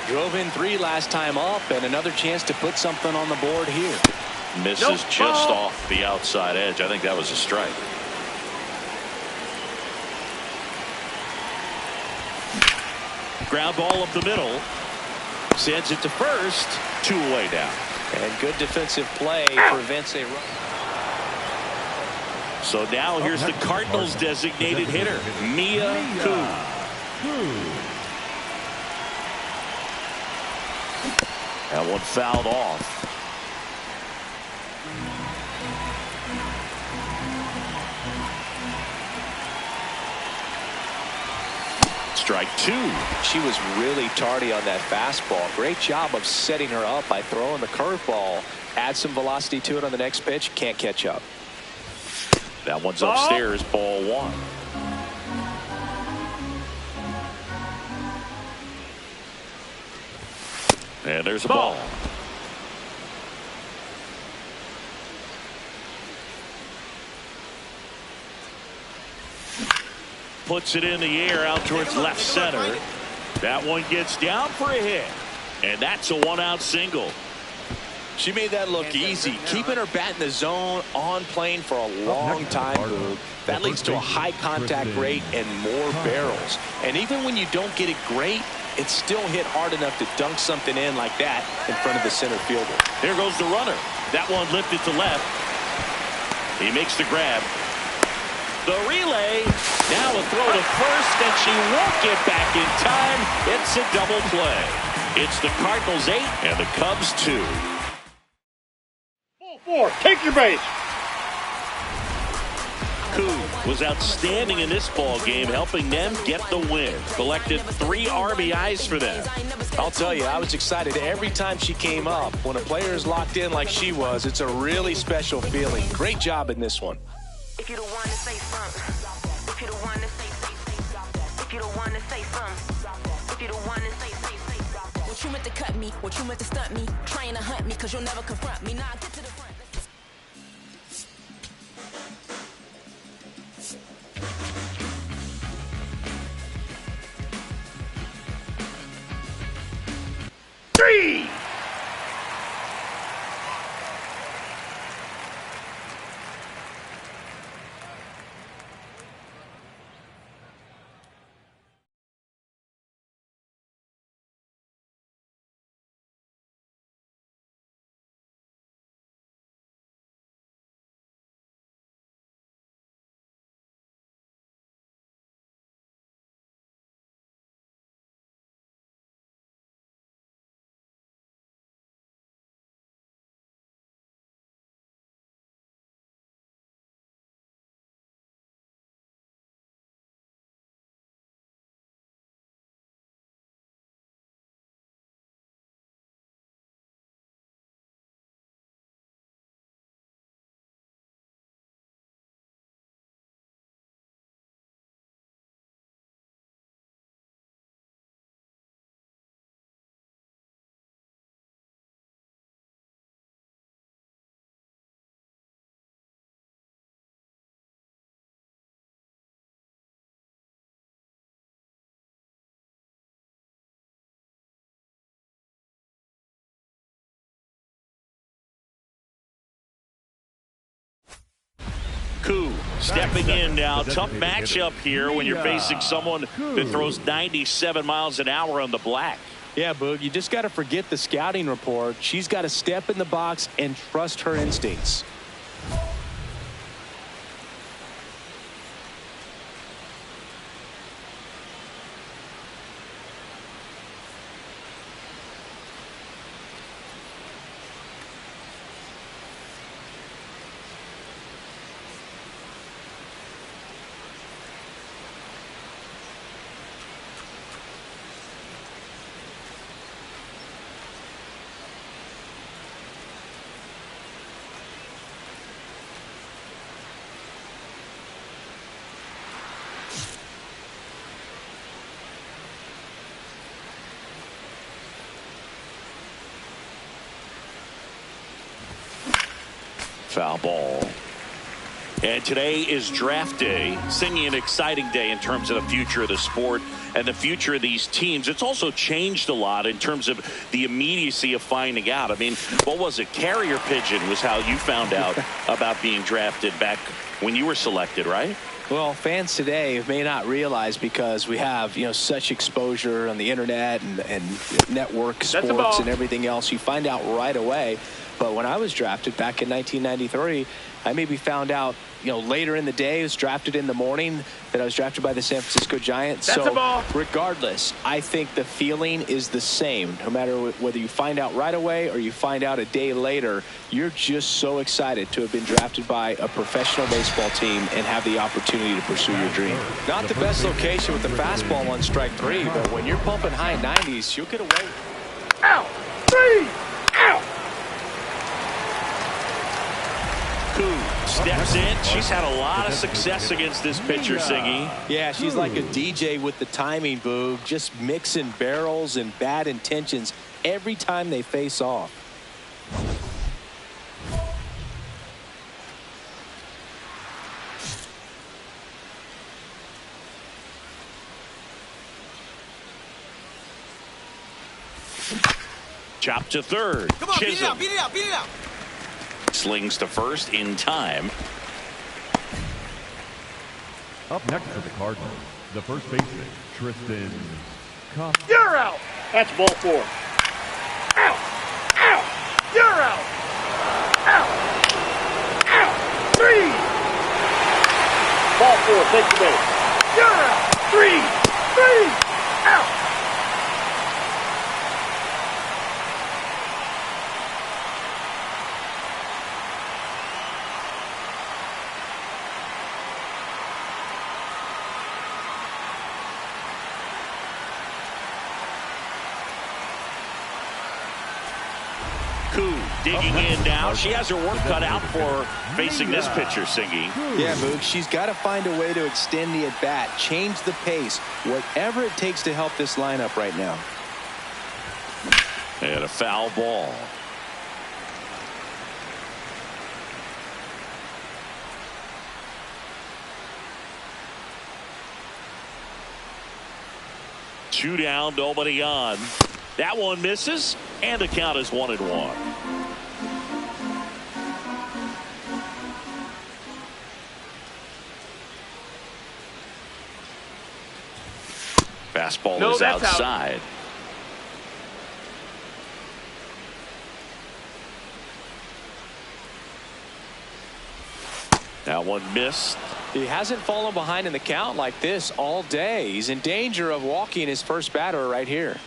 Drove in 3 last time up, and another chance to put something on the board here. Misses just off the outside edge. I think that was a strike. Ground ball up the middle. Sends it to first. 2 away down. And good defensive play prevents a run. So now here's the Cardinals designated hitter, Mia Koo. That one fouled off. Strike 2. She was really tardy on that fastball. Great job of setting her up by throwing the curveball. Add some velocity to it on the next pitch. Can't catch up. That one's upstairs, ball 1. And there's a ball. puts it in the air out towards left center. That one gets down for a hit. And that's a one-out single. She made that look easy, keeping her bat in the zone on plane for a long time, Boog. That leads to a high contact rate and more barrels. And even when you don't get it great, it's still hit hard enough to dunk something in like that in front of the center fielder. There goes the runner. That one lifted to left. He makes the grab. The relay. Now a throw to first, and she won't get back in time. It's a double play. It's the Cardinals 8 and the Cubs 2. Ball 4, take your base. Koo was outstanding in this ball game, helping them get the win. Collected 3 RBIs for them. I'll tell you, I was excited every time she came up. When a player is locked in like she was, it's a really special feeling. Great job in this one. If you don't want to say something, if you don't want to say if you don't want to say something, if you don't want to say what you meant to cut me, what you meant to stunt me, trying to hunt me, cause you'll never confront me. Now I get to the front. Three. Koo stepping in now. Tough matchup here when you're facing someone that throws 97 miles an hour on the black. Yeah, Boog, you just got to forget the scouting report. She's got to step in the box and trust her instincts. Foul ball. And today is draft day. Singing an exciting day in terms of the future of the sport and the future of these teams. It's also changed a lot in terms of the immediacy of finding out. I mean, what was it? Carrier pigeon was how you found out about being drafted back when you were selected, right? Well, fans today may not realize, because we have, such exposure on the internet and network sports and everything else. You find out right away. But when I was drafted back in 1993, I maybe found out, later in the day. I was drafted in the morning that I was drafted by the San Francisco Giants. That's so regardless, I think the feeling is the same. No matter whether you find out right away or you find out a day later, you're just so excited to have been drafted by a professional baseball team and have the opportunity to pursue your dream. Not the best location with the fastball on strike 3, but when you're pumping high 90s, you'll get away. Out. 3. Out. Koo steps in. She's had a lot of success against this pitcher, Siggy. Yeah, she's like a DJ with the timing, Boog. Just mixing barrels and bad intentions every time they face off. Chop to third. Come on, Chisholm. beat it out, beat it out. Slings to first in time. Up next for the Cardinals, the first baseman, Tristan Cuff. You're out. That's ball 4. Out. Out. You're out. Out. Out. 3. Ball 4. Take the base. You're out. 3. 3. Out. Digging in now. She has her work cut out for facing this pitcher, Singy. Yeah, Moog, she's got to find a way to extend the at-bat, change the pace, whatever it takes to help this lineup right now. And a foul ball. Two down, nobody on. That one misses, and the count is 1-1. Fastball is outside. That one missed. He hasn't fallen behind in the count like this all day. He's in danger of walking his first batter right here.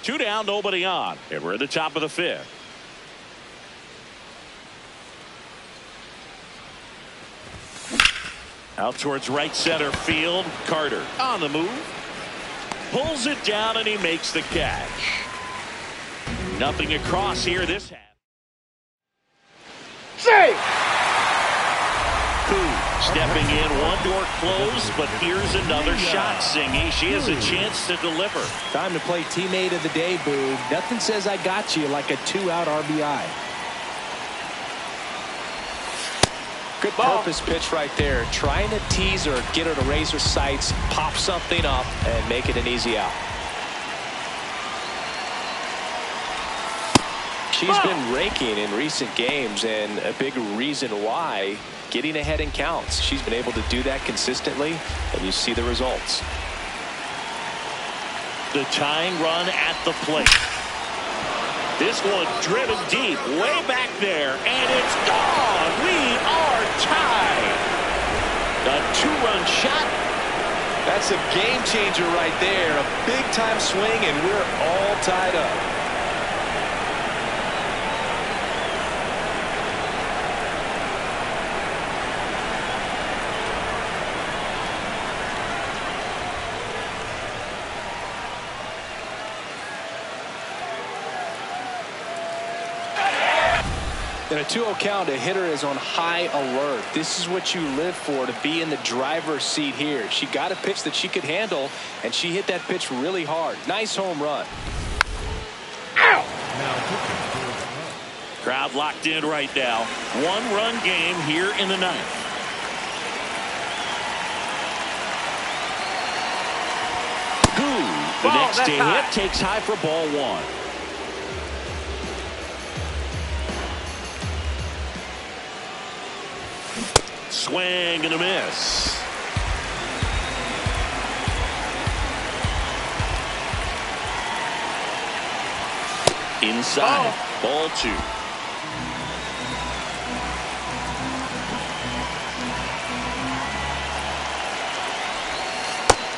Two down, nobody on, and we're at the top of the 5th. Out towards right center field. Carter on the move. Pulls it down, and he makes the catch. Nothing across here this half. Save! Stepping in, one door closed, but here's another shot, Singy. She has a chance to deliver. Time to play teammate of the day, Boog. Nothing says I got you like a 2-out RBI. Good purpose pitch right there. Trying to tease her, get her to raise her sights, pop something up, and make it an easy out. She's been raking in recent games, and a big reason why, getting ahead in counts. She's been able to do that consistently, and you see the results. The tying run at the plate. This one driven deep, way back there, and it's gone. We are tied. A 2-run shot. That's a game changer right there. A big-time swing, and we're all tied up. In a 2-0 count, a hitter is on high alert. This is what you live for, to be in the driver's seat here. She got a pitch that she could handle, and she hit that pitch really hard. Nice home run. Ow! Crowd locked in right now. 1-run game here in the 9th. The next to hit takes high for ball 1. Swing and a miss. Inside. Ball 2.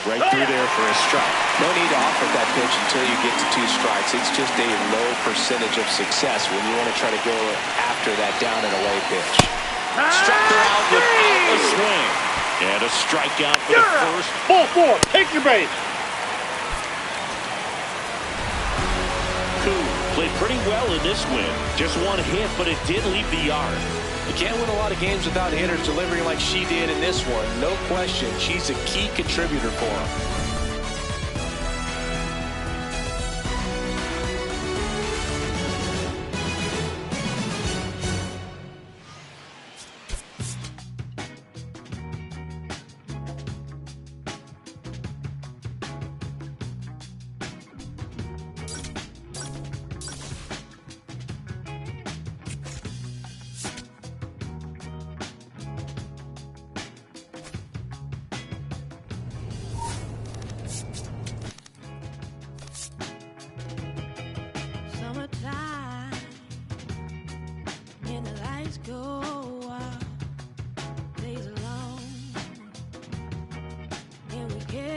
Right through there for a strike. No need to offer that pitch until you get to 2 strikes. It's just a low percentage of success when you want to try to go after that down and away pitch. Struck her out without a swing. And a strikeout for the first. Ball 4. Take your base. Koo played pretty well in this win. Just 1 hit, but it did leave the yard. You can't win a lot of games without hitters delivering like she did in this one. No question, she's a key contributor for them.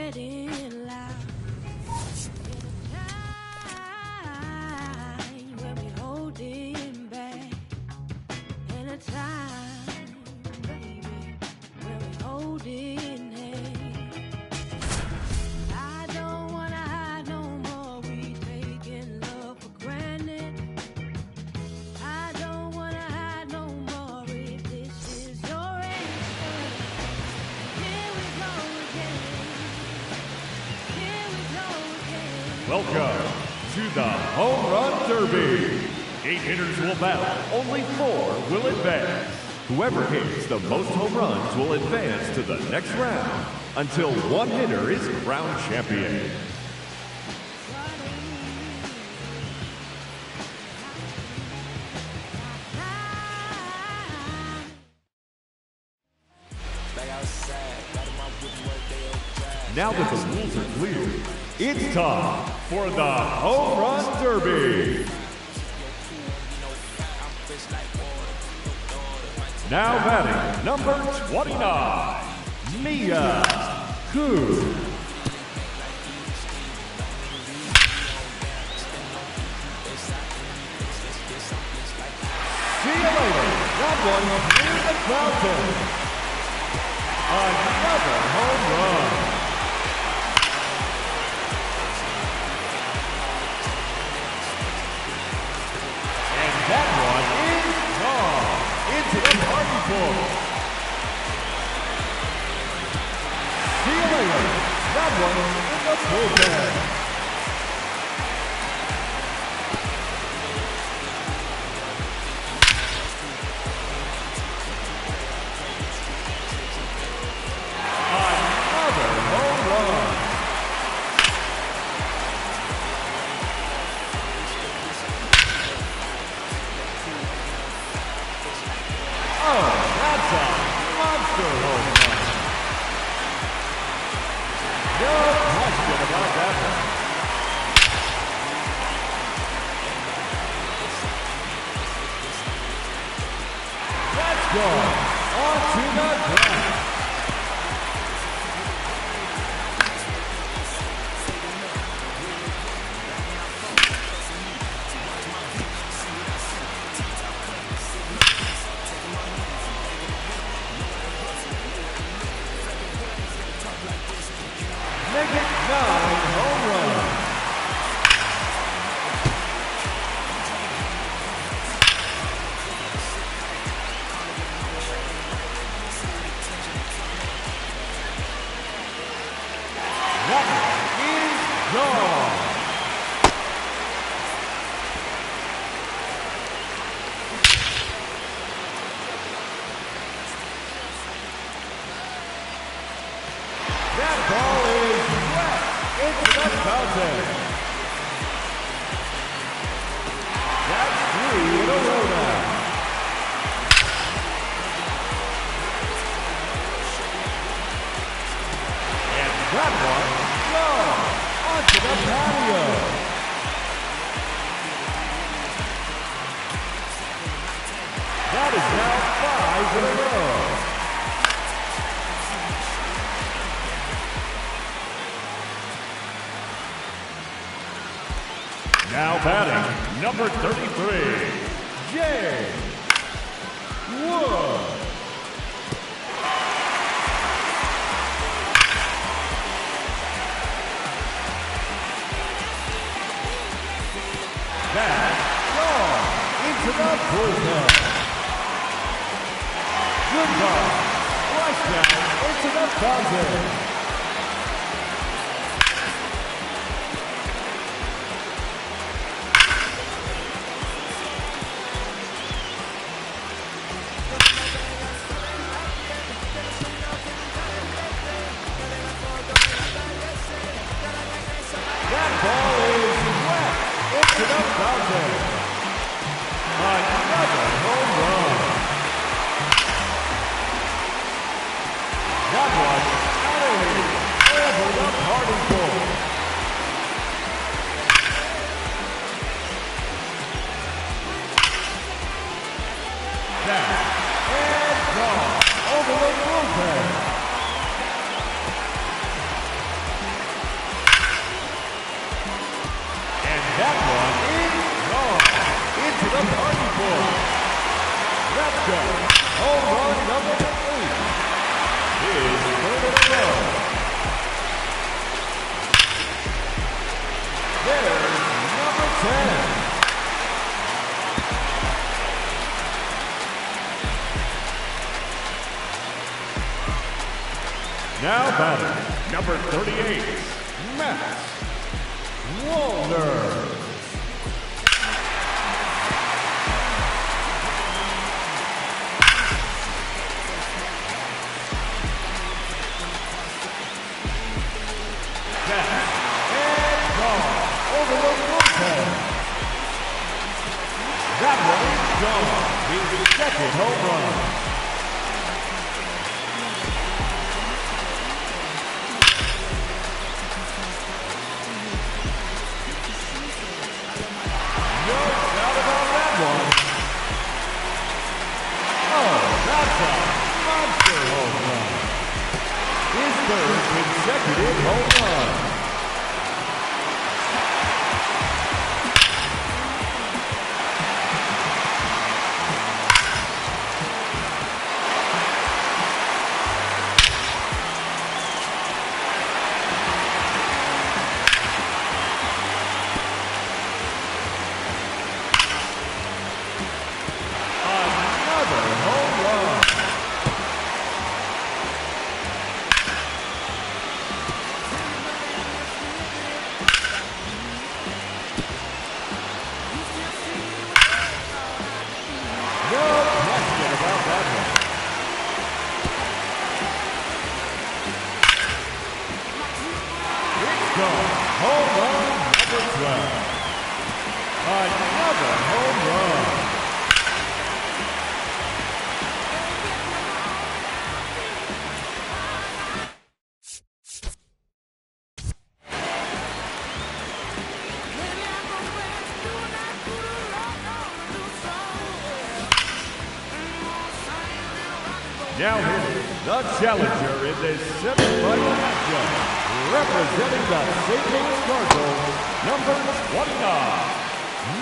getting loud. In a time when we holding back. In a time, baby, when we holding hands. I don't wanna hide no more. We taking love for granted. I don't wanna hide no more. If this is your answer, here we go again. Here we go again. Welcome to the Home Run Derby. 8 hitters will battle, only 4 will advance. Whoever hits the most home runs will advance to the next round until one hitter is crowned champion. Now that the rules are clear, it's time for the Home Run Derby. Now batting, number 29, Mia Ku. See you later. That one cleared the fountain. Another home run. And that one is gone into the party floor. See you later. That one in the bullpen. Now batting, number 33, Jay Wood. That's gone into the bullpen. Goodbye. Right down into the fountain. That one out of here. point. That's it. Home run number 8. His third in a row. There's number 10. Now batting, number 38, Matt Wallner. And gone over the bullpen. That one is gone. His second home run. Third consecutive home run. Another home run. Home run number 12. Another home run. Now hitting the challenger in this semifinal matchup. Representing the St. Louis Cardinals, number 29,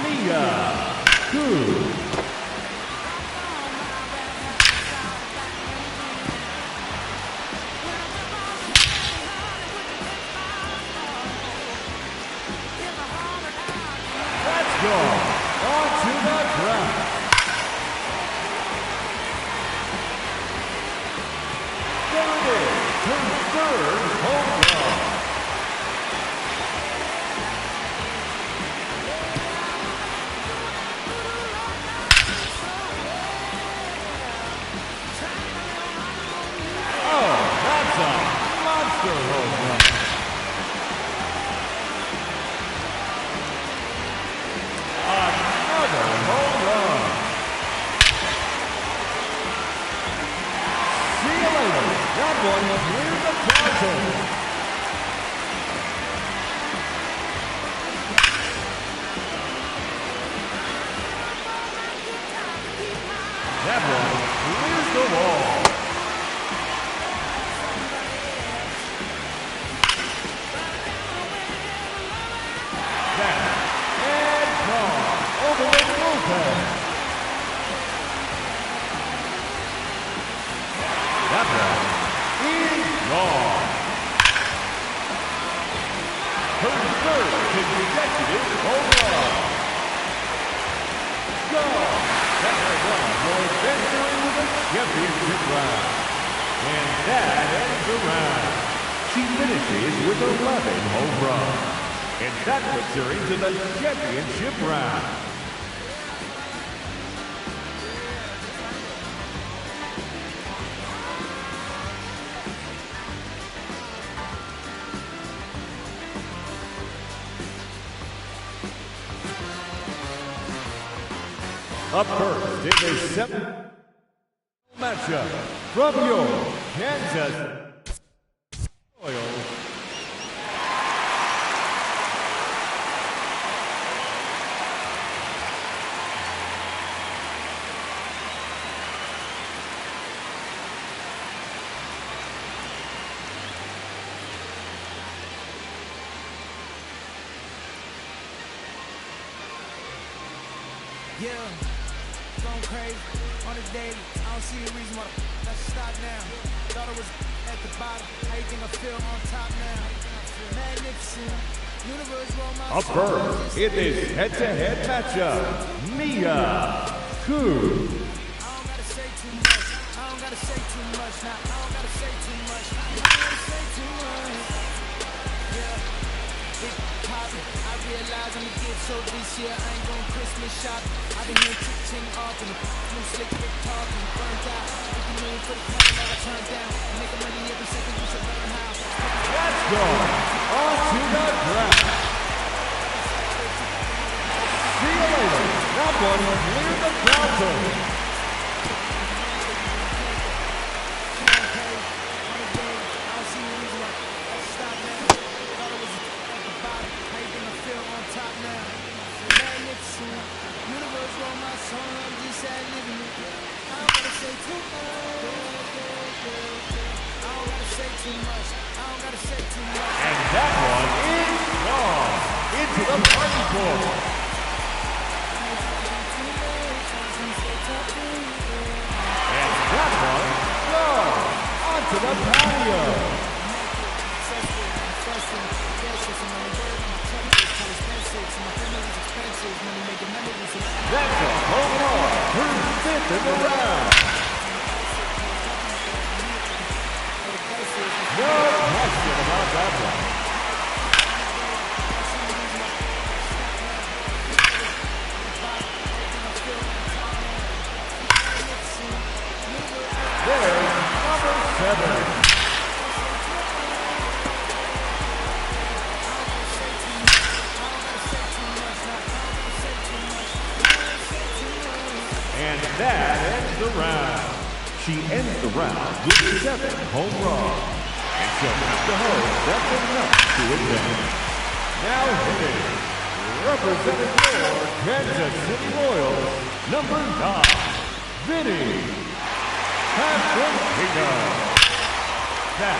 Mia Koo. That's gone onto the ground. There it is, her third home run. Monster home run. Another home run. See you later. That one cleared the fountain. That one clears the wall. Over the bullpen. That one is gone. Her third consecutive home run. Gone. That's one for advancing to the championship round. And that ends the round. She finishes with 11 home runs. And that puts her into the championship round. Up first in the seventh matchup from your Kansas Royals. Yeah. going crazy on the daily. I don't see a reason why I should stop now. Thought I was at the bottom. How you think I feel on top now? Magnificent. Universe roll my Up first, in this head-to-head matchup, Mia Ku. I don't gotta say too much. I don't gotta say too much. Now I don't gotta say too much. I don't gotta say too much. Yeah, big poppin'. I realize I'm a kid, so this year I ain't going Christmas shop. I've been here teaching off and new slick with talking, burnt out. If you mean for the plan that I turned down, making money every second, you should learn how. Let's go. On to the draft. See you later. That one cleared the ground zone. And that one is gone into the party court. And that one gone onto the patio. That's a home run. Her fifth in the round. No question about that one. There's number 7. And that ends the round. She ends the round with 7 home runs. And she'll have to hold something else to advance. Now hitting, representing your Kansas City Royals, number 9, Vinny Pasquantino. That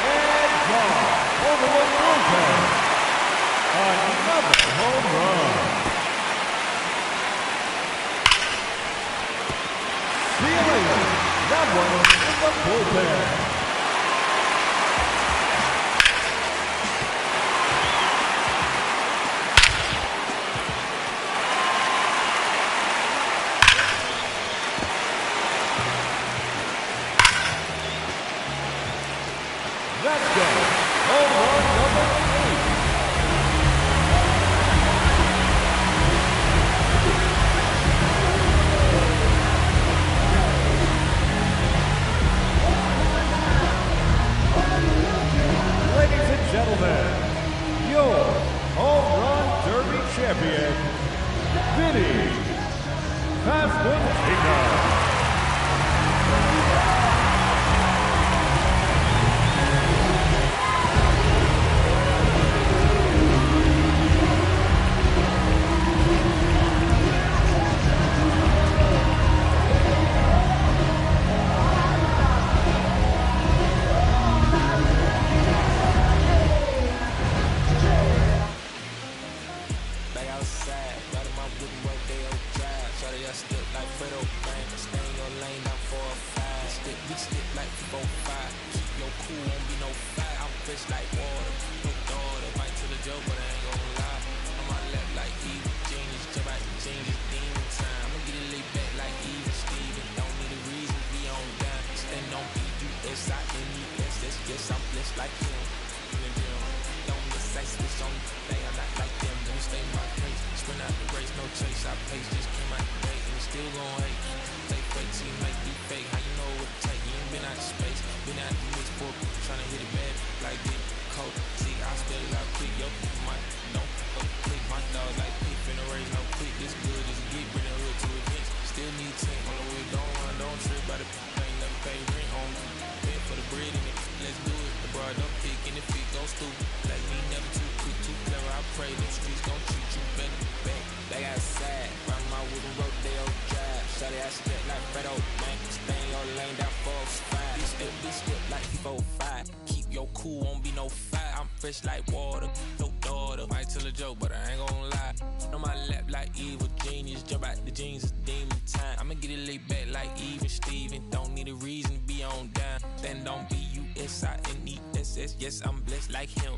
and gone over the bullpen. Another home run. See you later. That one in the bullpen. Let's go. Home run number 8. Ladies and gentlemen, your home run derby champion, Vinny Pasquantino. Like water, no daughter. better. Might tell a joke, but I ain't gon' lie. On my lap like evil genius, jump out the jeans, it's demon time. I'ma get it laid back like even Steven. Don't need a reason to be on down. Stand on BUSINESS. Yes, I'm blessed like him.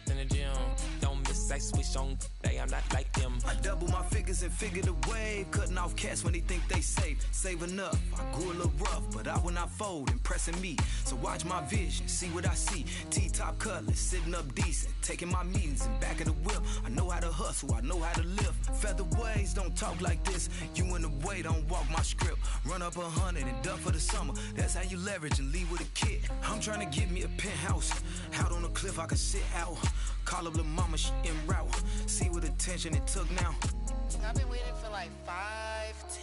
In the gym, don't miss, I switch on day, I'm not like them. I double my figures and figure the wave, cutting off cats when they think they safe. Saving up, I grew a little rough, but I will not fold, impressing me. So watch my vision, see what I see. T-top cutlass, sitting up decent, taking my meetings in back of the whip. I know how to hustle, I know how to live. Featherweights don't talk like this. You in the way, don't walk my script. Run up 100 and duck for the summer. That's how you leverage and leave with a kid. I'm trying to get me a penthouse, out on a cliff I can sit out. Call up the mama, she en route. See what attention it took now. I've been waiting for like 5, 10,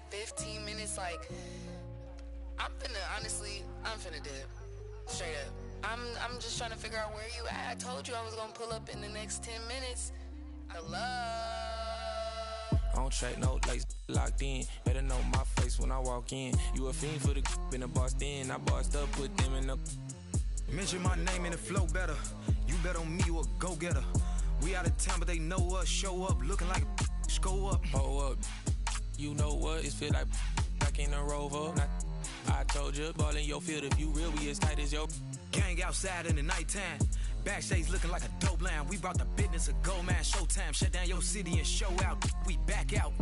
15 minutes. Like, I'm finna dip. Straight up. I'm just trying to figure out where you at. I told you I was gonna pull up in the next 10 minutes. Hello? On track, no lace, locked in. Better know my face when I walk in. You a fiend for the in the bossed in. I bossed up, put them in the. Mention my name and it flow better. You bet on me, you a go-getter. We out of town, but they know us. Show up, looking like a go up. Hold up. You know what? It feel like back in the Rover. I told you, ball in your field. If you real, we as tight as your. Gang outside in the nighttime. Backstage looking like a dope line. We brought the business of gold man. Showtime. Shut down your city and show out. We back out.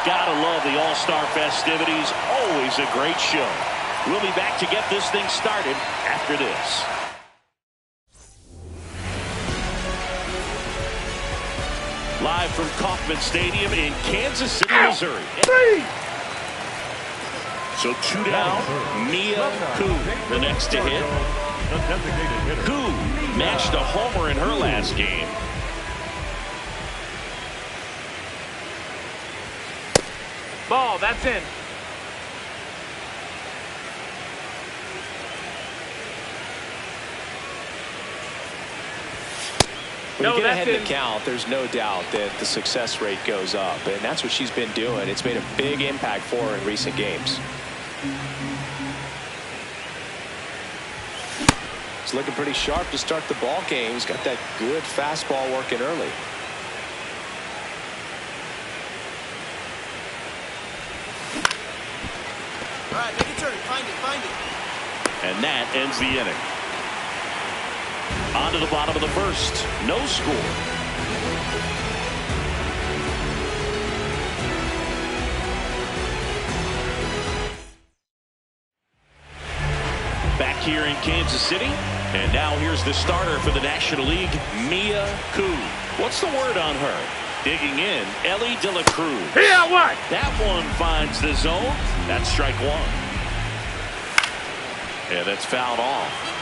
Gotta love the All-Star festivities. Always a great show. We'll be back to get this thing started after this. Live from Kauffman Stadium in Kansas City, Missouri. So 2 down, Mia Koo, the next to hit. Koo matched a homer in her last game. Ball, that's in. When you get ahead in the count, there's no doubt that the success rate goes up, and that's what she's been doing. It's made a big impact for her in recent games. It's looking pretty sharp to start the ball game. He's got that good fastball working early. All right, make a turn. Find it. And that ends the inning. On to the bottom of the first. No score. Back here in Kansas City. And now here's the starter for the National League, Mia Koo. What's the word on her? Digging in, Ellie De La Cruz. Yeah, what? That one finds the zone. That's strike one. And that's fouled off.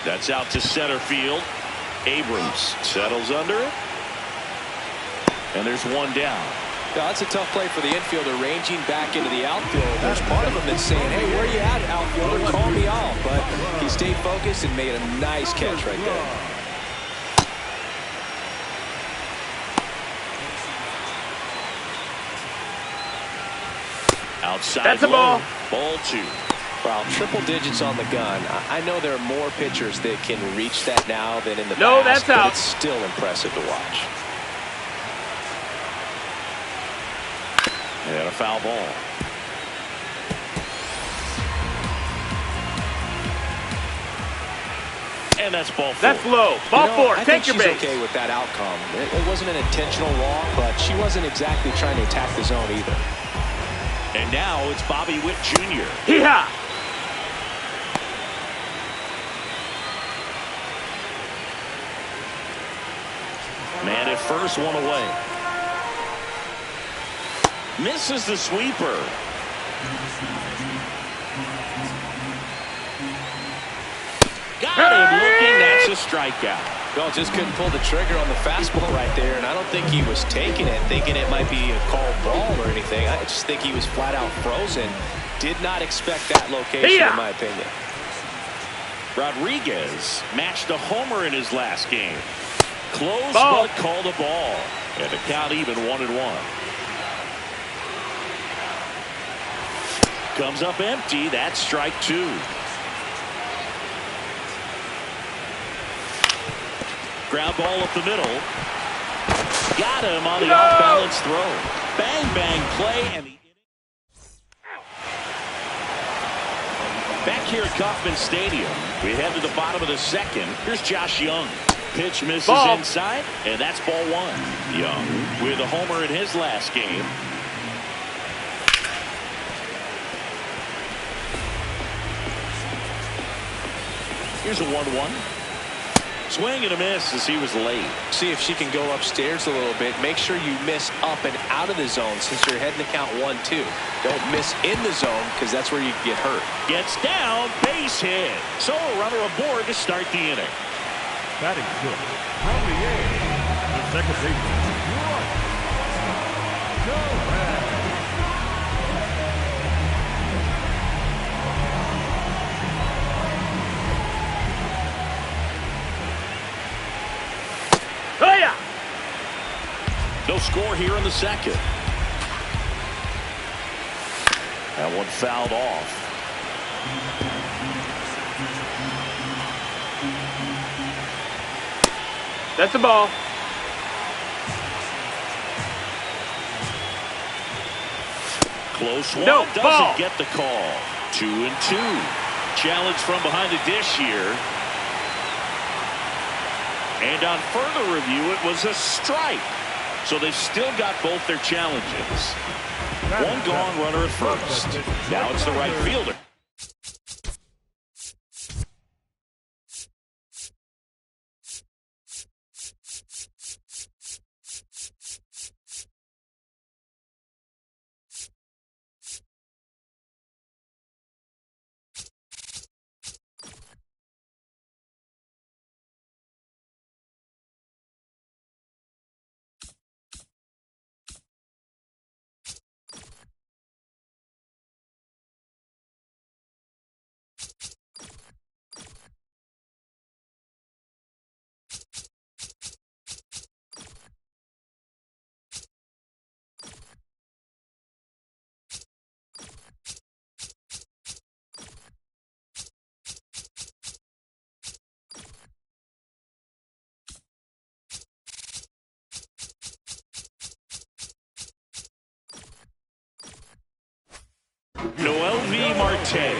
That's out to center field. Abrams settles under it. And there's one down. Yeah, that's a tough play for the infielder, ranging back into the outfield. There's part of him that's saying, hey, where are you at, outfielder? Call me off. But he stayed focused and made a nice catch right there. Outside. That's a ball. Ball two. Wow, triple digits on the gun. I know there are more pitchers that can reach that now than in the No, past, that's out. but it's still impressive to watch. And a foul ball. And that's ball four. That's low. Ball four. Take your base. I think she's okay with that outcome. It wasn't an intentional walk, but she wasn't exactly trying to attack the zone either. And now it's Bobby Witt Jr. Hee-haw! Man at first, one away. Misses the sweeper. Got him looking. That's a strikeout. Well, just couldn't pull the trigger on the fastball right there, and I don't think he was taking it, thinking it might be a called ball or anything. I just think he was flat out frozen. Did not expect that location, in my opinion. Rodriguez matched a homer in his last game. Close, ball. but called a ball. And the count even 1-1. Comes up empty. That's strike two. Ground ball up the middle. Got him on the off-balance throw. Bang, bang play. And the back here at Kauffman Stadium, we head to the bottom of the second. Here's Josh Young. Pitch misses inside, and that's ball one. Young with a homer in his last game. Here's a 1-1. Swing and a miss as he was late. See if she can go upstairs a little bit. Make sure you miss up and out of the zone since you're heading to count 1-2. Don't miss in the zone because that's where you get hurt. Gets down, base hit. So a runner aboard to start the inning. Batting six, Rowdy A. The second baseman, No score here in the second. That one fouled off. That's a ball. Close one. No, Doesn't ball. get the call. 2-2. Challenge from behind the dish here. And on further review, it was a strike. So they've still got both their challenges. One gone runner at first. Now it's the right fielder. Noelvi Marte.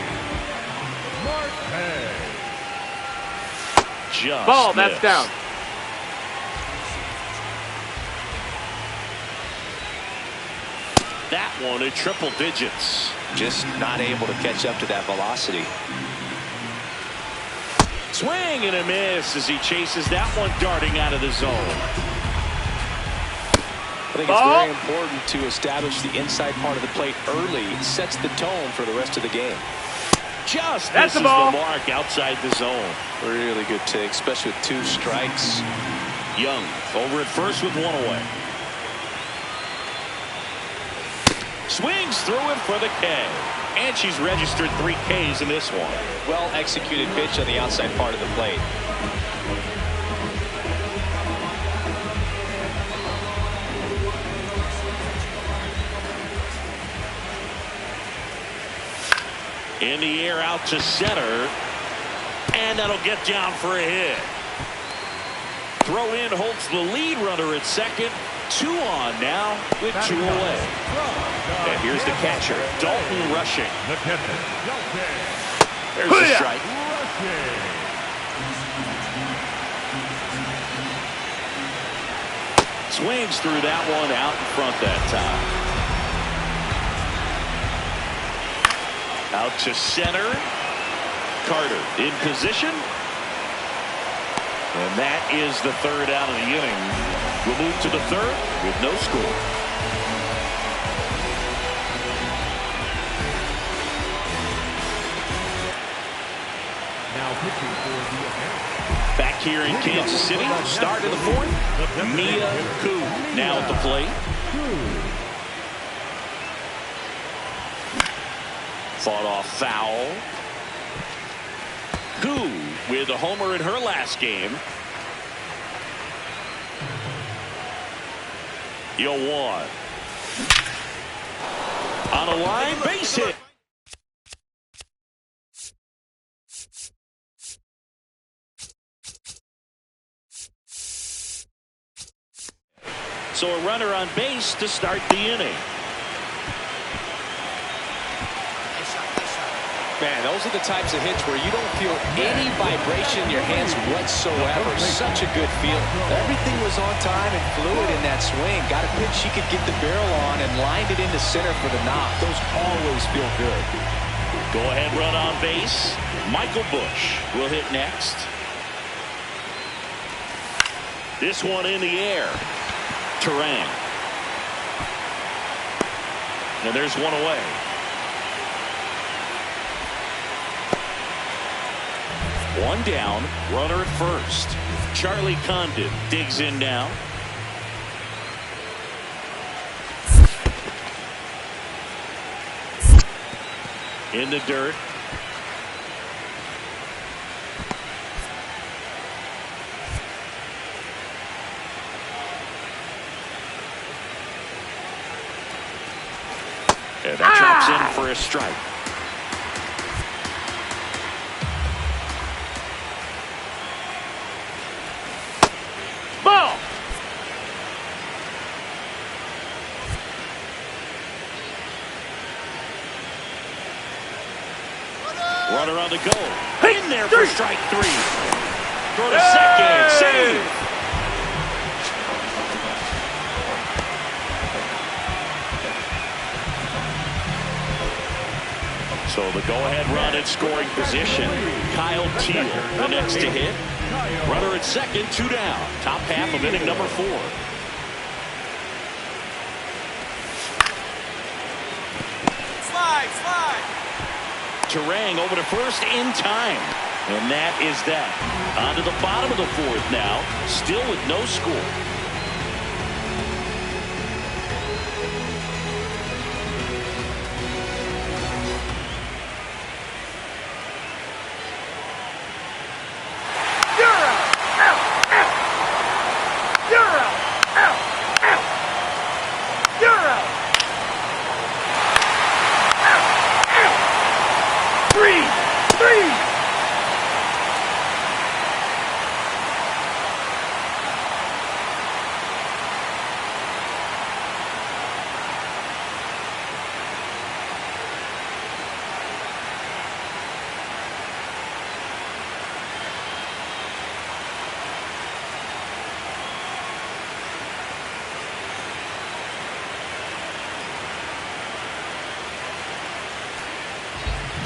Just ball, missed. that's down. That one at triple digits. Just not able to catch up to that velocity. Swing and a miss as he chases that one darting out of the zone. I think it's very important to establish the inside part of the plate early. It sets the tone for the rest of the game. Just That's misses the mark outside the zone. Really good take, especially with 2 strikes. Young over at first with 1 away. Swings through it for the K. And she's registered 3 Ks in this one. Well executed pitch on the outside part of the plate. In the air out to center. And that'll get down for a hit. Throw in holds the lead runner at second. 2 on now with 2 away. And here's the catcher, Dalton rushing. There's the strike. Swings through that one out in front that time. Out to center. Carter in position. And that is the 3rd out of the inning. We'll move to the 3rd with no score. Now pitching for the back here in Kansas City, start of the 4th. Mia Koo now at the plate. Fought off foul. Koo with a homer in her last game. 0-1. On a line, base hit. So a runner on base to start the inning. Man, those are the types of hits where you don't feel any vibration in your hands whatsoever. Such a good feeling. Everything was on time and fluid in that swing. Got a pitch she could get the barrel on and lined it into center for the knock. Those always feel good. Go ahead run on base. Michael Busch will hit next. This one in the air. Turang. And there's 1 away. One down, runner at first. Charlie Condon digs in now. In the dirt. And that drops in for a strike. Ball. Runner on the go. In there for strike 3. Throw to second. Save. So the go-ahead run in scoring position. Kyle Teel, the next to hit. Runner at second, 2 down. Top half of inning number 4. Slide. Turang over to first in time. And that is that. On to the bottom of the 4th now. Still with no score.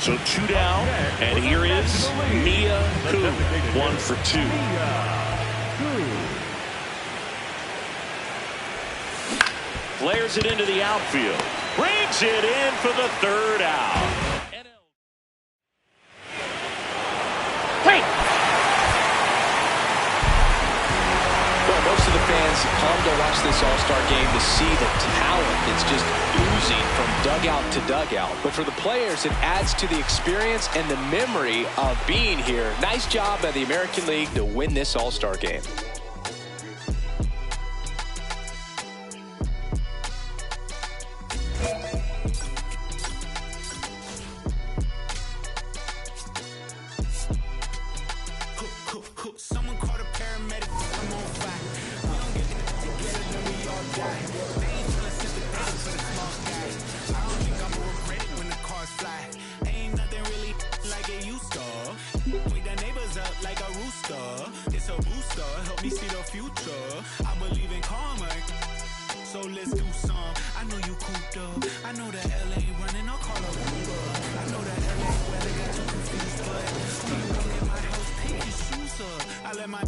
So 2 down, and here is Mia Koo, 1 for 2. Flares it into the outfield. Brings it in for the 3rd out. Well, most of the fans come to watch this All-Star game to see the talent that's just oozing from dugout to dugout. But for the players, it adds to the experience and the memory of being here. Nice job by the American League to win this All-Star game. Someone called a paramedic. I'm on fire. We don't get together, then we all die. They ain't feeling sympathetic for the small guys. I don't think I'ma regret it when the cars fly. Ain't nothing really like it used to. Wake the neighbors up like a rooster. It's a booster, help me see the future. I believe in karma, so let's do some. I know you cooped up. I know that LA running, I'll call a Uber. I know that LA weather got you confused, but when you look at my house, pick your shoes up. I let my